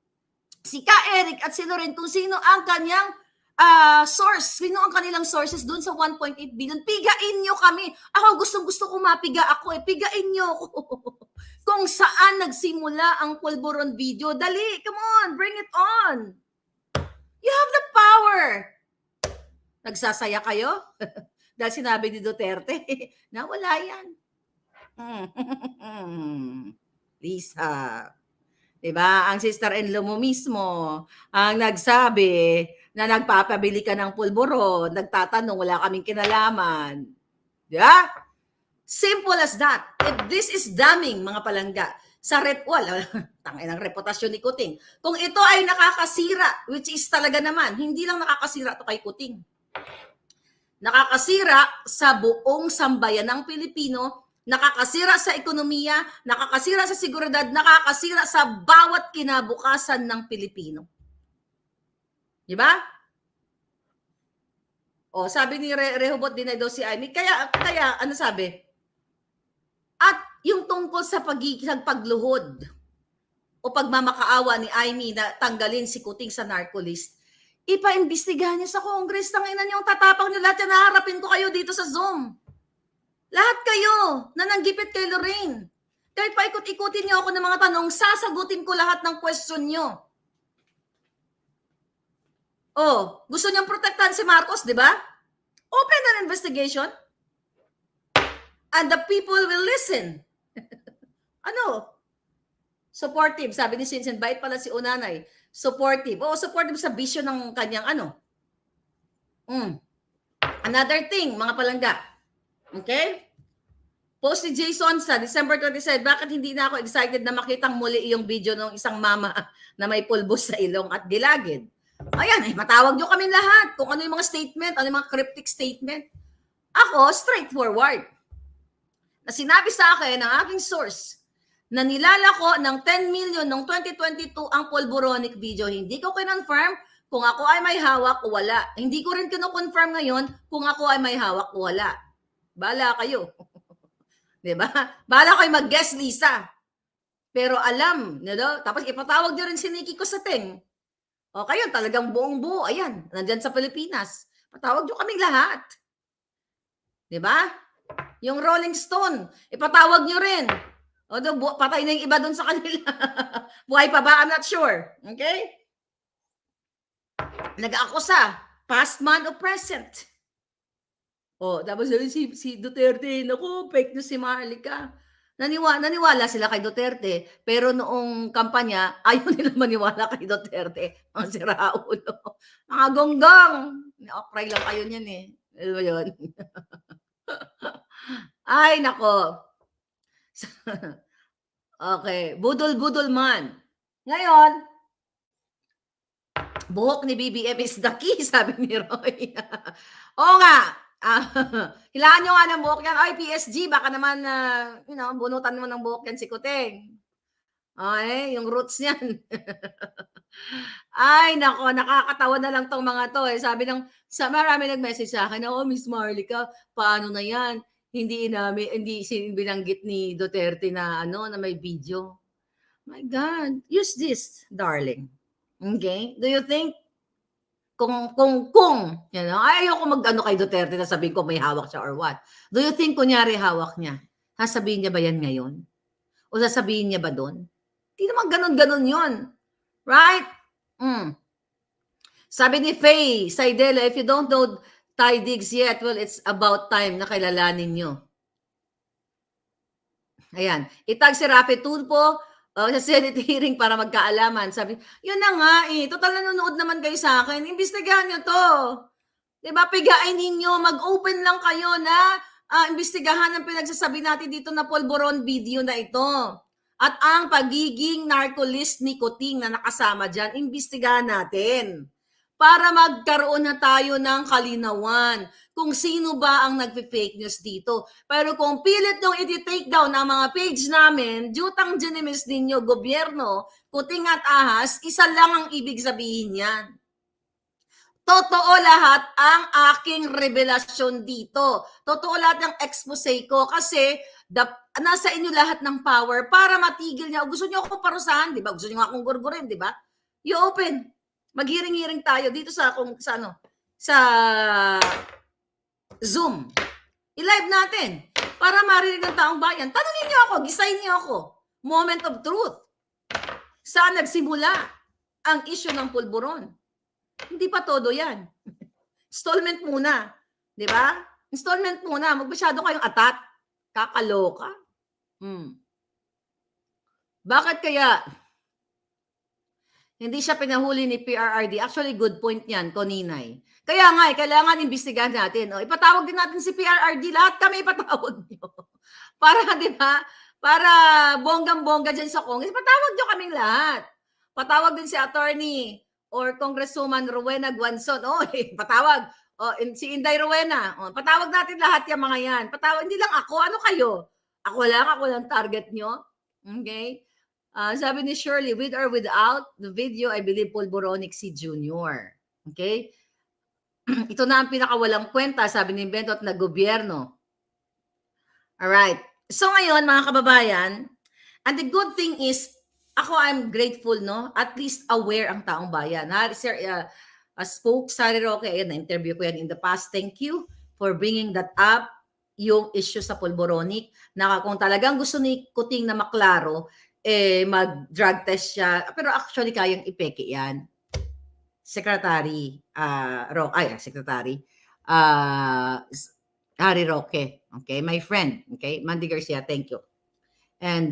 si Ka Eric at si Loren kung sino ang kanyang source? Sino ang kanilang sources dun sa 1.8 billion? Pigain nyo kami. Ako gusto ko mapiga ako eh. Pigain nyo ako. Kung saan nagsimula ang pulburon video. Dali, come on, bring it on. You have the power. Nagsasaya kayo? Dahil sinabi ni Duterte, na wala yan. Lisa, diba? Ang sister-in-law mo mismo, ang nagsabi na nagpapabili ka ng pulburon, nagtatanong, wala kaming kinalaman. Diba? Simple as that. If this is damning, mga palangga, sa tangin ang reputasyon ni Kuting. Kung ito ay nakakasira, which is talaga naman, hindi lang nakakasira to kay Kuting. Nakakasira sa buong sambayan ng Pilipino nakakasira sa ekonomiya, nakakasira sa seguridad, nakakasira sa bawat kinabukasan ng Pilipino. Di ba? O, sabi ni Rehoboth Dinay daw si Amy, kaya ano sabi? At yung tungkol sa pagluhod o pagmamakaawa ni Amy na tanggalin si Kuting sa narcolist, ipaimbestigahan niyo sa Congress. Tangina niyo, tatapang niyo lahat yan, naharapin ko kayo dito sa Zoom. Lahat kayo na nanggipit kay Lorraine. Kahit paikot-ikutin niyo ako ng mga tanong, sasagutin ko lahat ng question niyo. Oh, gusto niyong protektahan si Marcos, di ba? Open an investigation. And the people will listen. Ano? Supportive. Sabi ni Sinsen, bait pala si Unanay. Supportive. Oo, supportive sa vision ng kanyang ano. Another thing, mga palangga. Okay? Post ni Jason sa December 27, bakit hindi na ako excited na makitang muli yung video ng isang mama na may pulbos sa ilong at gilagid? Ayan, matawag nyo kami lahat kung ano yung mga statement, ano yung mga cryptic statement. Ako, straightforward. Na sinabi sa akin ng aking source na nilalako ng 10 million noong 2022 ang Polboronic video. Hindi ko kinonfirm kung ako ay may hawak o wala. Hindi ko rin kino-confirm ngayon kung ako ay may hawak o wala. Bala kayo. Diba? Bala kayo mag-guess, Lisa. Pero alam, tapos ipatawag nyo rin si Nikki Cosateng. O kayo, talagang buong-buo, ayan, nandyan sa Pilipinas. Patawag nyo kaming lahat. Diba? Yung Rolling Stone, ipatawag nyo rin. O, patay na yung iba dun sa kanila. Buhay pa ba? I'm not sure. Okay? Nag-akusa, past man o present. O, tapos si Duterte, naku, fake news si Marlica. Naniwala sila kay Duterte, pero noong kampanya, ayaw nila maniwala kay Duterte. Ang siraulo. Mga gonggong. Okray lang kayo niyan eh. Ano ba yun? Ay, nako. Okay. Budol-budol man. Ngayon, buhok ni BBM is the key, sabi ni Roy. Oo nga. Hilaan nyo nga ng buhok yan. Ay, PSG, baka naman, bunutan mo ng buhok yan si Kuting. Ay, yung roots niyan. Ay, nako, nakakatawa na lang tong mga to. Marami nag-message sa akin, Miss Marlica, paano na yan? Hindi binanggit ni Duterte na na may video. My God, use this, darling. Okay? Do you think kung ayoko mag-ano kay Duterte na sabihin ko may hawak siya or what? Do you think kunyari hawak niya? Sasabihin niya ba yan ngayon? O sasabihin niya ba doon? Hindi naman ganun-ganun yun. Right? Sabi ni Faye Saidela, if you don't know Ty Diggs yet, well, it's about time na kilalanin nyo. Ayan. Itag si Rafi Tulpo, sa Senate hearing para magkaalaman. Sabi, yun na nga total nanonood naman kayo sa akin. Imbestigahan nyo to. Diba? Pigain ninyo. Mag-open lang kayo na imbestigahan ang pinagsasabi natin dito na Polboron video na ito. At ang pagiging narcolist ni Kuting na nakasama dyan, imbestigahan natin. Para magkaroon na tayo ng kalinawan kung sino ba ang nagpe-fake news dito. Pero kung pilit nyo i-take down ang mga page namin, jutang genimis ninyo, gobyerno, Kuting at ahas, isa lang ang ibig sabihin yan. Totoo lahat ang aking revelasyon dito. Totoo lahat ng expose ko kasi nasa inyo lahat ng power para matigil niya. Gusto niyo ako parusahan, di ba? Gusto niyo akong gurgurin, di ba? You open. Maghiring-hiring tayo dito sa Zoom. I-live natin para marinig ng taong bayan. Tanungin niyo ako, gisahin niyo ako. Moment of truth. Saan nagsimula ang issue ng pulburon? Hindi pa todo yan. Installment muna. Di ba? Installment muna. Magmasyado kayong atat. Kakaloka. Bakit kaya hindi siya pinahuli ni PRRD? Actually, good point yan, Koninay. Kaya nga, kailangan imbestigahan natin. Ipatawag din natin si PRRD. Lahat kami ipatawag nyo. Para, di ba? Para bonggang-bongga dyan sa Congress. Ipatawag nyo kaming lahat. Patawag din si attorney or Congresswoman Rowena Guanzon. Patawag. Si Inday Rowena. Patawag natin lahat yung mga yan. Patawag, hindi lang ako. Ano kayo? Ako lang target nyo. Okay? Sabi ni Shirley, with or without the video, I believe Polboronic si Junior. Okay? Ito na ang pinakawalang kwenta, sabi ni Bentot, na gobyerno. Alright. So ngayon, mga kababayan, and the good thing is, I'm grateful, no? At least aware ang taong bayan. Sir, spoke, Sari Roque, ayan, na-interview ko yan in the past. Thank you for bringing that up, yung issue sa Polboronic, na kung talagang gusto ni Kuting na maklaro, mag-drug test siya. Pero actually, kayang ipeke yan. Secretary, Secretary, Harry Roque, okay? My friend, okay? Mandy Garcia, thank you. And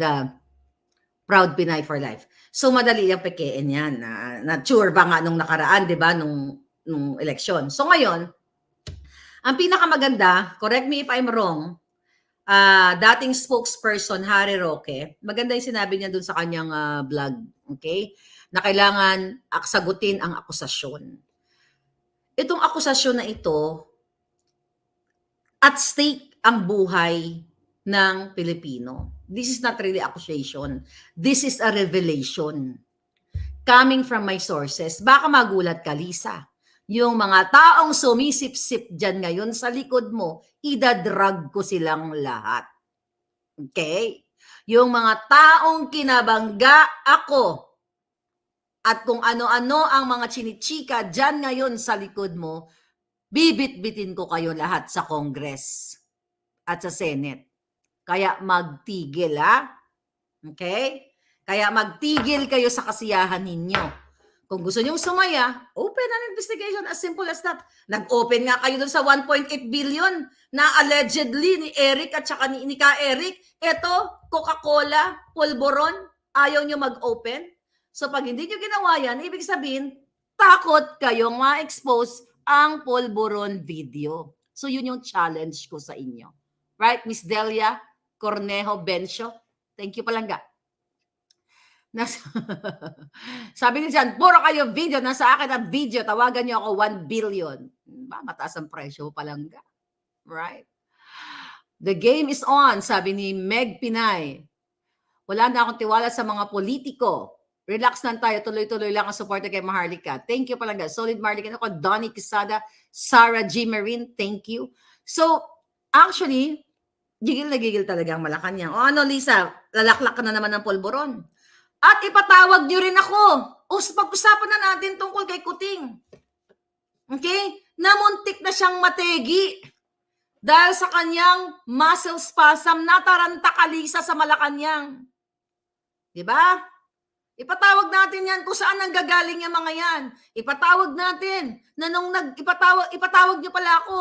proud Pinay for life. So madali yung pekein yan. Na-sure ba nga nung nakaraan, di ba, nung eleksyon. So ngayon, ang pinakamaganda, correct me if I'm wrong, dating spokesperson Harry Roque, maganda yung sinabi niya dun sa kanyang blog, okay? Na kailangan sagutin ang akusasyon. Itong akusasyon na ito, at stake ang buhay ng Pilipino. This is not really accusation. This is a revelation coming from my sources. Baka magulat ka, Lisa. Yung mga taong sumisip-sip dyan ngayon sa likod mo, idadrag ko silang lahat. Okay? Yung mga taong kinabangga ako at kung ano-ano ang mga chinichika dyan ngayon sa likod mo, bibit-bitin ko kayo lahat sa Congress at sa Senate. Kaya magtigil, ha? Okay? Kaya magtigil kayo sa kasiyahan ninyo. Kung gusto nyong sumaya, open an investigation, as simple as that. Nag-open nga kayo dun sa 1.8 billion na allegedly ni Eric at saka ni Ka Eric. Ito, Coca-Cola, Polboron, ayaw nyo mag-open. So pag hindi nyo ginawa yan, ibig sabihin, takot kayong ma-expose ang Polboron video. So yun yung challenge ko sa inyo. Right, Miss Delia Cornejo Bencio? Thank you palangga. Sabi ni Jan, puro kayo video, nasa akin ang video, tawagan niyo ako 1 billion. Mataas ang presyo palangga. Right? The game is on, sabi ni Meg Pinay. Wala na akong tiwala sa mga politiko. Relax lang tayo, tuloy-tuloy lang ang suporta kay Maharlika. Thank you palangga. Solid Maharlika. Ako, Donnie Quesada, Sarah G. Marine, thank you. So, actually, gigil na gigil talaga ang Malacanang. O ano, Lisa, lalaklak ka na naman ng Polboron. At ipatawag nyo rin ako. O, pag-usapan na natin tungkol kay Kuting. Okay? Namuntik na siyang mategi. Dahil sa kanyang muscle spasm, nataranta ka, Lisa, sa Malacanang. Diba? Ipatawag natin yan kung saan nanggagaling yung mga yan. Ipatawag natin na nung ipatawag nyo pala ako.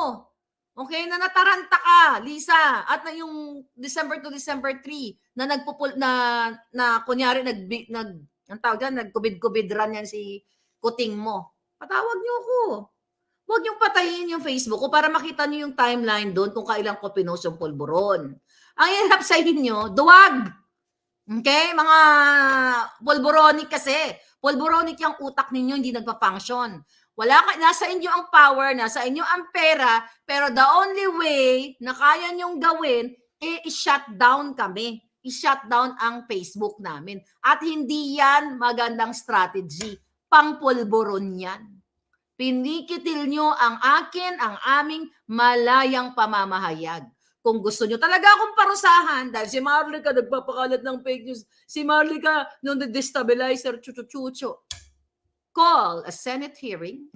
Okay, na nataranta ka, Lisa, at na yung December to December 3 na kunyari ang tawag dyan, nagkubid-kubid run yan si Kuting mo. Patawag niyo ako. Huwag niyong patayin yung Facebook ko para makita niyo yung timeline doon kung kailan ko pinost yung Polboron. Ang hirap sa inyo, duwag. Okay, mga Polboronic kasi. Polboronic yung utak ninyo, hindi nagpa-function. Nasa inyo ang power, nasa inyo ang pera, pero the only way na kaya nyong gawin, i-shut down kami. I-shut down ang Facebook namin. At hindi yan magandang strategy. Pang-Polboron yan. Pinikitil nyo ang aming malayang pamamahayag. Kung gusto nyo talaga akong parusahan, dahil si Maharlika nagpapakalat ng fake news, si Maharlika nung destabilizer, chuchu-chuchu, call a Senate hearing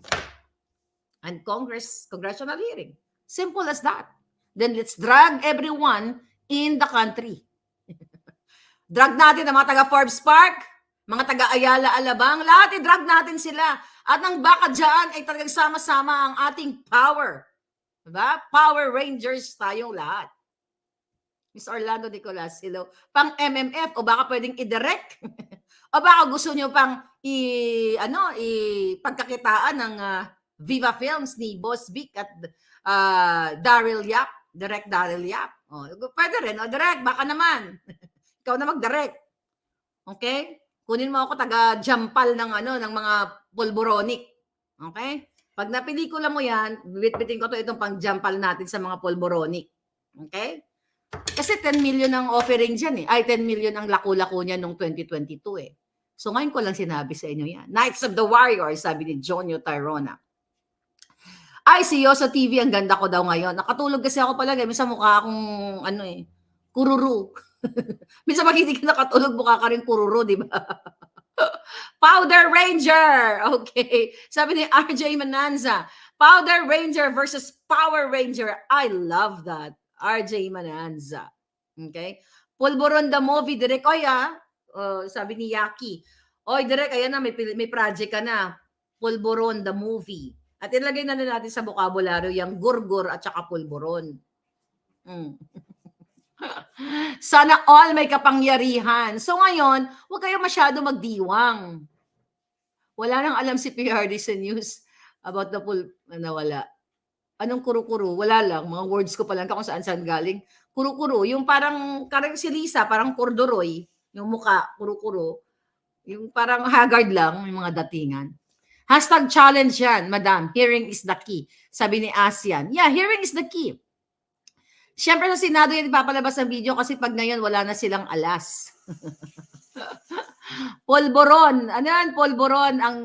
and congressional hearing. Simple as that. Then let's drag everyone in the country. Drag natin ang mga taga-Forbes Park, mga taga-Ayala Alabang, lahat i-drag natin sila. At ang baka dyan ay talagang sama-sama ang ating power. Diba? Power Rangers tayong lahat. Miss Orlando Nicolas, hello. Pang MMF o baka pwedeng i-direct? O baka gusto nyo pang pagkakitaan ng Viva Films ni Boss Vic at Daryl Yap, direct Daryl Yap. O, pwede rin, o direct, baka naman. Ikaw na mag-direct. Okay? Kunin mo ako taga-jampal ng mga Polboronic. Okay? Pag napelikula mo yan, bibit-bitin ko itong pang-jampal natin sa mga Polboronic. Okay? Kasi 10 million ang offering dyan eh. Ay, 10 million ang laku-laku niya noong 2022 eh. So ngayon ko lang sinabi sa inyo yan. Knights of the Warriors, sabi ni Jonyo Tyrona. Ay, si Yoso TV, ang ganda ko daw ngayon. Nakatulog kasi ako palagi. Minsan mukha akong, ano eh, kururu. Minsan pag hindi ka nakatulog, mukha ka rin kururu, di ba? Powder Ranger! Okay. Sabi ni RJ Mananza, Powder Ranger versus Power Ranger. I love that. RJ Mananza. Okay. Pulburon the movie, direct. Oy, sabi ni Yaki. Oy, direct, ayan na, may project ka na. Pulburon the movie. At ilagay na natin sa vocabulary yung gurgur at saka pulburon. Sana all may kapangyarihan. So ngayon, huwag kayo masyado magdiwang. Wala nang alam si PRD sa news about the nawala. Anong kuro-kuro? Wala lang. Mga words ko pa lang kung saan-saan galing. Kuro-kuro. Yung parang si Lisa, parang corduroy. Yung muka, kuro-kuro. Yung parang haggard lang, yung mga datingan. #challenge yan, madam. Hearing is the key. Sabi ni ASEAN. Yeah, hearing is the key. Siyempre sa Senado yan ipapalabas ang video kasi pag ngayon wala na silang alas. Polboron. Ano yan? Polboron ang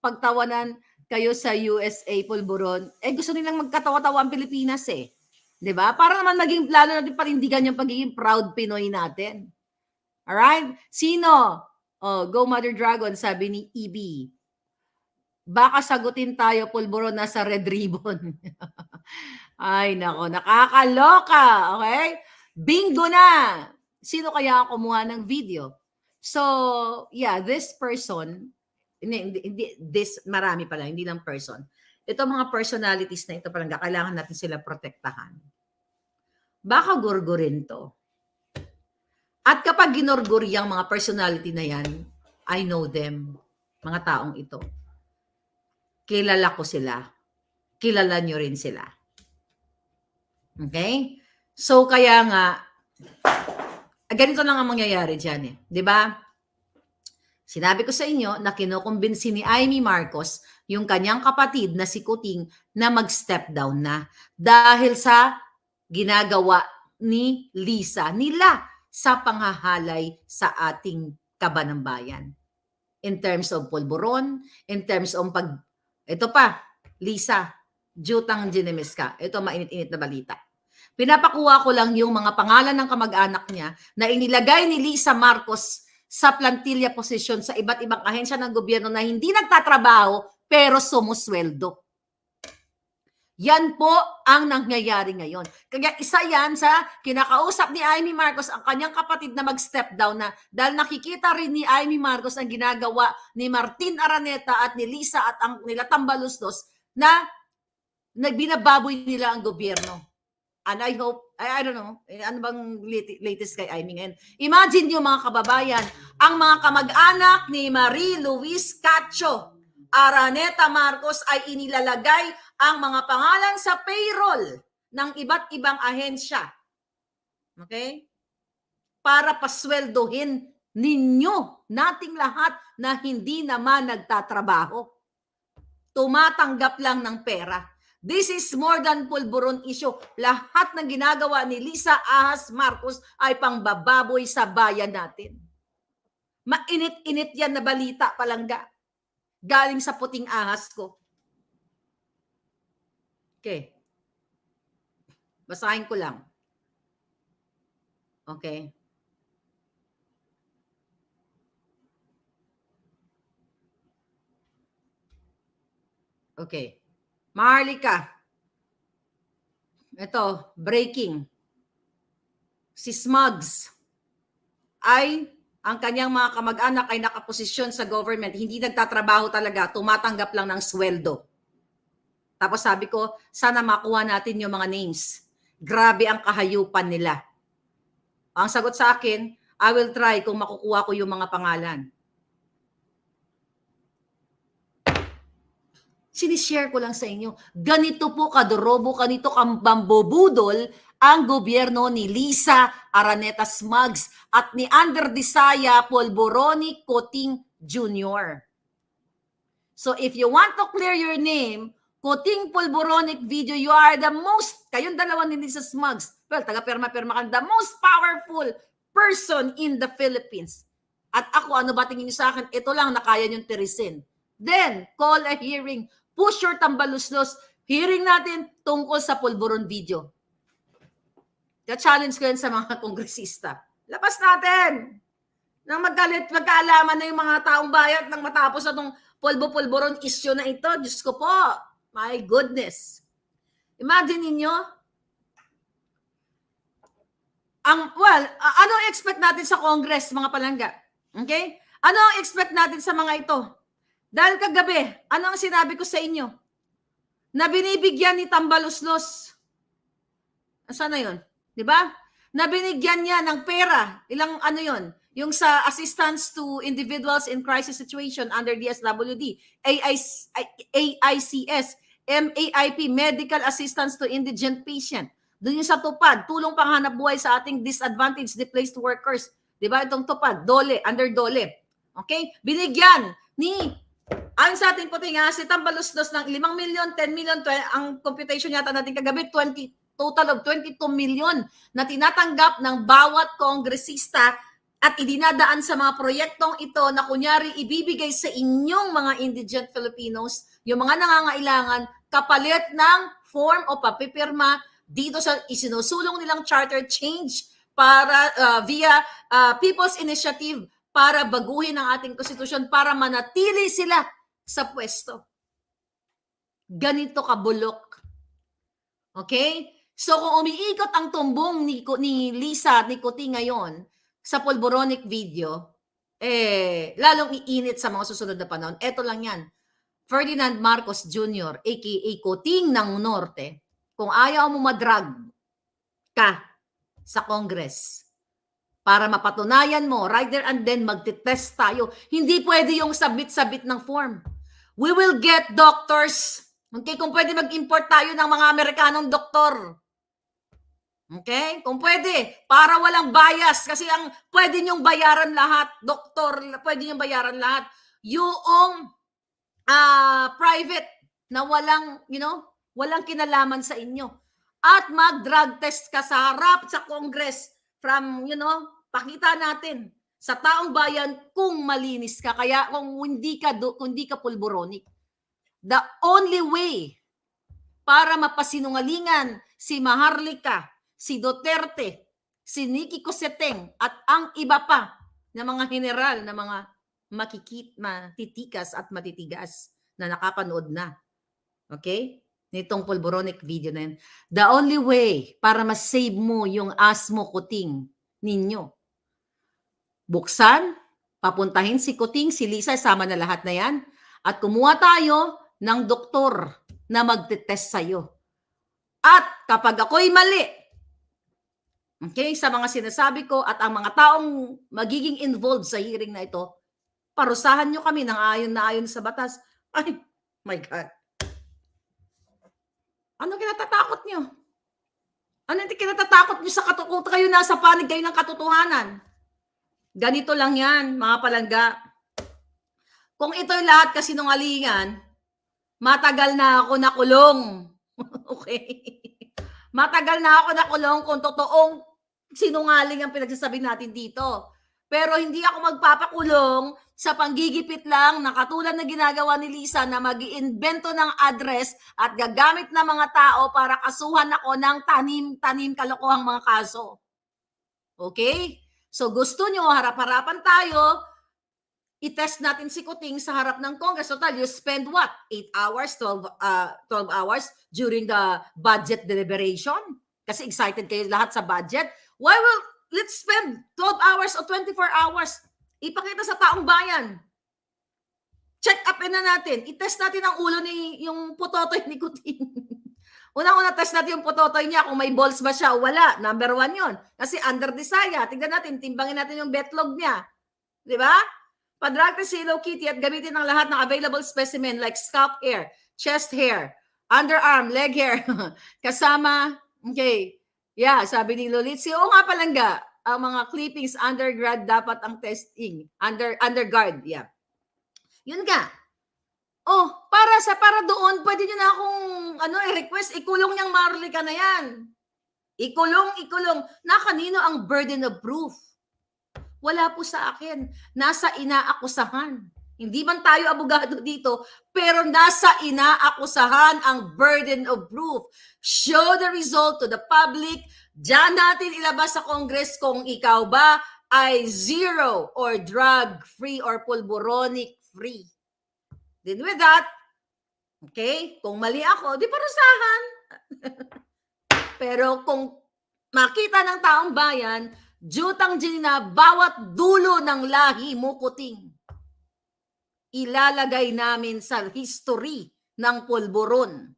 pagtawanan kayo sa USA, Polboron. Eh gusto nilang magkatawa-tawa ang Pilipinas eh. 'Di ba? Para naman maging lalo natin panindigan yung pagiging proud Pinoy natin. Alright? Sino? Oh, Go Mother Dragon, sabi ni EB. Baka sagutin tayo, Polboron, nasa red ribbon. Ay, nako, nakakaloka. Okay? Bingo na! Sino kaya ang kumuha ng video? So, yeah, this person, marami pala, hindi lang person. Ito mga personalities na ito, parang kailangan natin sila protektahan. Baka gurgurin to. At kapag ginurguri ang mga personality na yan, I know them, mga taong ito. Kilala ko sila. Kilala nyo rin sila. Okay? So, kaya nga, ganito lang ang mangyayari dyan eh. Di ba? Sinabi ko sa inyo na kinukumbinsi ni Amy Marcos yung kanyang kapatid na si Kuting na mag-step down na dahil sa ginagawa ni Lisa nila sa panghahalay sa ating kaban ng bayan. In terms of pulburon, in terms of ito pa, Lisa, Jutang Ginemes ka. Ito mainit-init na balita. Pinapakuha ko lang yung mga pangalan ng kamag-anak niya na inilagay ni Lisa Marcos sa plantilla position sa iba't ibang ahensya ng gobyerno na hindi nagtatrabaho pero sumusweldo. Yan po ang nangyayari ngayon. Kaya isa yan sa kinakausap ni Amy Marcos ang kanyang kapatid na mag-step down na dahil nakikita rin ni Amy Marcos ang ginagawa ni Martin Araneta at ni Lisa at ang nila Tambaluslos na nagbinababoy nila ang gobyerno. And I hope, I don't know, ano bang latest kay Amy ngayon? Imagine nyo mga kababayan, ang mga kamag-anak ni Marie Luis Cacho Araneta Marcos ay inilalagay ang mga pangalan sa payroll ng iba't ibang ahensya. Okay? Para pasweldohin ninyo, nating lahat na hindi naman nagtatrabaho. Tumatanggap lang ng pera. This is more than pulburon issue. Lahat ng ginagawa ni Lisa Ahas Marcos ay pangbababoy sa bayan natin. Mainit-init yan na balita, palangga. Galing sa puting ahas ko. Okay. Basahin ko lang. Okay. Okay. Maharlika. Ito, breaking. Si Smugs ay ang kanyang mga kamag-anak ay nakaposisyon sa government, hindi nagtatrabaho talaga, tumatanggap lang ng sweldo. Tapos sabi ko, sana makuha natin yung mga names. Grabe ang kahayupan nila. Ang sagot sa akin, I will try kung makukuha ko yung mga pangalan. Sinishare ko lang sa inyo. Ganito po kadorobo, ganito kambambobudol ang gobyerno ni Lisa Araneta Smugs at ni Ander Disaya Polboroni Coting Jr. So if you want to clear your name, Kuting Pulboronic video, you are the most, kayong dalawa ni Lisa Smugs, well, taga-perma-perma ka, the most powerful person in the Philippines. At ako, ano ba tingin niyo sa akin? Ito lang na kaya niyong tirisin. Then, call a hearing. Push your tambaluslos. Hearing natin tungkol sa Pulboron video. Ka-challenge ko yan sa mga kongresista. Labas natin! Nang magalit, magkaalaman na yung mga taong bayan nang matapos na itong Pulboron issue na ito. Diyos ko po. My goodness. Imagine ninyo, ano ang expect natin sa Congress, mga palangga? Okay? Ano ang expect natin sa mga ito? Dahil kagabi, ano ang sinabi ko sa inyo? Na binibigyan ni Tambaluslos. Saan na yun? Diba? Na binigyan niya ng pera. Ilang ano yun? Yung sa assistance to individuals in crisis situation under DSWD, AICS, MAIP, Medical Assistance to Indigent Patient. Doon yung sa tupad, tulong panghanap buhay sa ating disadvantaged displaced workers. Diba? Itong tupad, DOLE, under DOLE. Okay? Binigyan ni, ayon sa ating puting si Tambaluslos ng 5 million, 10 million, ang computation yata natin kagabi, total of 22 million na tinatanggap ng bawat kongresista at idinadaan sa mga proyektong ito na kunyari ibibigay sa inyong mga indigent Filipinos, yung mga nangangailangan, kapalit ng form o papipirma dito sa isinusulong nilang charter change para via People's Initiative para baguhin ang ating konstitusyon para manatili sila sa pwesto. Ganito kabulok. Okay? So kung umiikot ang tumbong ni Lisa at ni Kuti ngayon sa Pulboronic video, lalong iinit sa mga susunod na panahon. Ito lang yan. Ferdinand Marcos Jr., aka Kuting ng Norte, kung ayaw mo madrag ka sa Congress para mapatunayan mo, right there and then magtitest tayo. Hindi pwede yung sabit-sabit ng form. We will get doctors. Okay, kung pwede mag-import tayo ng mga Amerikanong doktor. Okay? Kung pwede, para walang bias. Kasi ang pwede niyong bayaran lahat, doktor, pwede niyong bayaran lahat. Yung private na walang, walang kinalaman sa inyo. At mag-drug test ka sa harap sa Congress from, pakita natin sa taong bayan kung malinis ka. Kaya kung hindi ka pulboronic. The only way para mapasinungalingan si Maharlika, si Duterte, si Nicky Cosseteng, at ang iba pa na mga general na mga matitikas at matitigas na nakapanood na. Okay? Nitong Pulboronic video na yun. The only way para ma-save mo yung asmo Kuting ninyo. Buksan, papuntahin si Kuting, si Lisa, sama na lahat na yan. At kumuha tayo ng doktor na magte-test sa'yo. At kapag ako'y mali, okay, sa mga sinasabi ko at ang mga taong magiging involved sa hearing na ito, parusahan nyo kami ng ayon na ayon sa batas. Ay, my God. Ano kinatatakot nyo? Ano hindi kinatatakot nyo sa kung kayo nasa panig kayo ng katotohanan? Ganito lang yan, mga palangga. Kung ito'y lahat kasinungalingan, matagal na ako nakulong. Okay? Matagal na ako nakulong kung totoong sinungaling ang pinagsasabi natin dito. Pero hindi ako magpapakulong sa panggigipit lang na katulad na ginagawa ni Lisa na mag-iimbento ng address at gagamit ng mga tao para kasuhan ako ng tanim-tanim kalokohang mga kaso. Okay? So gusto nyo, harap-harapan tayo, i-test natin si Kuting sa harap ng Congress. Total, you spend what? 8 hours, 12 hours during the budget deliberation? Kasi excited kayo lahat sa budget. Let's spend 12 hours o 24 hours. Ipakita sa taong bayan. Check up na natin. I-test natin ang ulo yung putotoy ni Kuting. Unang-una test natin yung putotoy niya kung may balls ba siya o wala. Number 1 yun. Kasi under desire. Tignan natin, timbangin natin yung betlog niya. Di ba? Pa-drug test si Hello Kitty at gamitin ng lahat ng available specimen like scalp hair, chest hair, underarm, leg hair. Kasama, okay. Yeah, sabi ni Lolitsi, oo nga palangga, ang mga clippings undergrad dapat ang testing. Underguard, yeah. Yun nga. Oh, para doon, pwede niyo na akong i-request, ikulong niyang Marlica na yan. Ikulong. Na kanino ang burden of proof? Wala po sa akin. Nasa inaakusahan. Hindi man tayo abogado dito, pero nasa inaakusahan ang burden of proof. Show the result to the public. Diyan natin ilabas sa Congress kung ikaw ba ay zero or drug-free or pulboronic-free. Then with that, okay, kung mali ako, di parusahan. Pero kung makita ng taong bayan, jutang na bawat dulo ng lahi mo kuting, ilalagay namin sa history ng pulburon.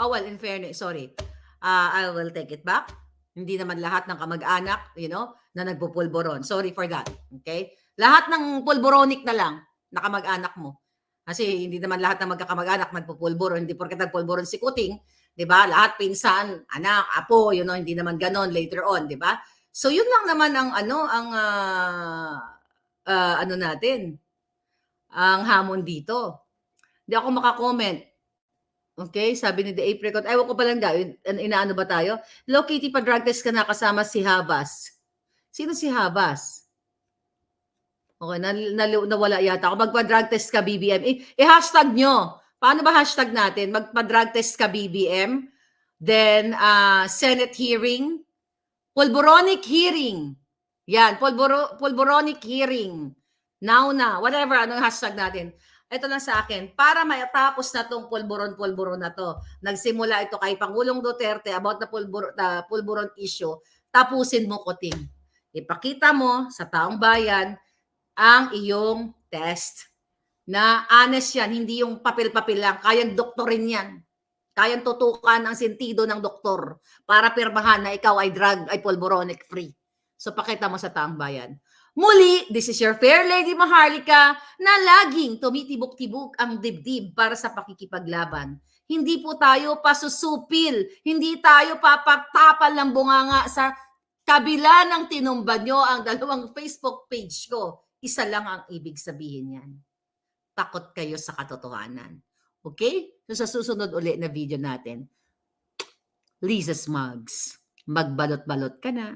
Oh, well, in fairness, sorry. I will take it back. Hindi naman lahat ng kamag-anak, na nagpupulburon. Sorry for that. Okay? Lahat ng pulboronic na lang na kamag-anak mo. Kasi hindi naman lahat ng magkakamag-anak nagpupulburon. Hindi porket nagpulburon si Kuting, 'di ba? Lahat pinsan, anak, apo, hindi naman ganon later on, 'di ba? So yun lang naman ang natin. Ang hamon dito. Hindi ako maka-comment. Okay, sabi ni The Apricot, ewan ko palang inaano ba tayo? Low Kitty, pa-drug test ka na kasama si Habas. Sino si Habas? Okay, nawala yata ako. Magpa-drug test ka BBM. I-hashtag nyo. Paano ba hashtag natin? Magpa-drug test ka BBM. Then, Senate hearing. Pulboronic hearing. Yan, pulboronic hearing. Now na. Whatever, anong hashtag natin. Ito lang sa akin. Para matapos na itong pulburon na to. Nagsimula ito kay Pangulong Duterte about the pulburon issue. Tapusin mo, Kuting. Ipakita mo sa taong bayan ang iyong test na honest yan, hindi yung papel-papel lang. Kayang doktorin yan. Kayang tutukan ang sentido ng doktor para pirmahan na ikaw ay pulboronic free. So pakita mo sa taong bayan. Muli, this is your fair lady Maharlika na laging tumitibok-tibok ang dibdib para sa pakikipaglaban. Hindi po tayo pasusupil, hindi tayo papatapal ng bunganga sa kabila ng tinumba nyo ang 2 Facebook page ko. Isa lang ang ibig sabihin yan. Takot kayo sa katotohanan. Okay? So sa susunod ulit na video natin, Liza Smugs, magbalot-balot ka na.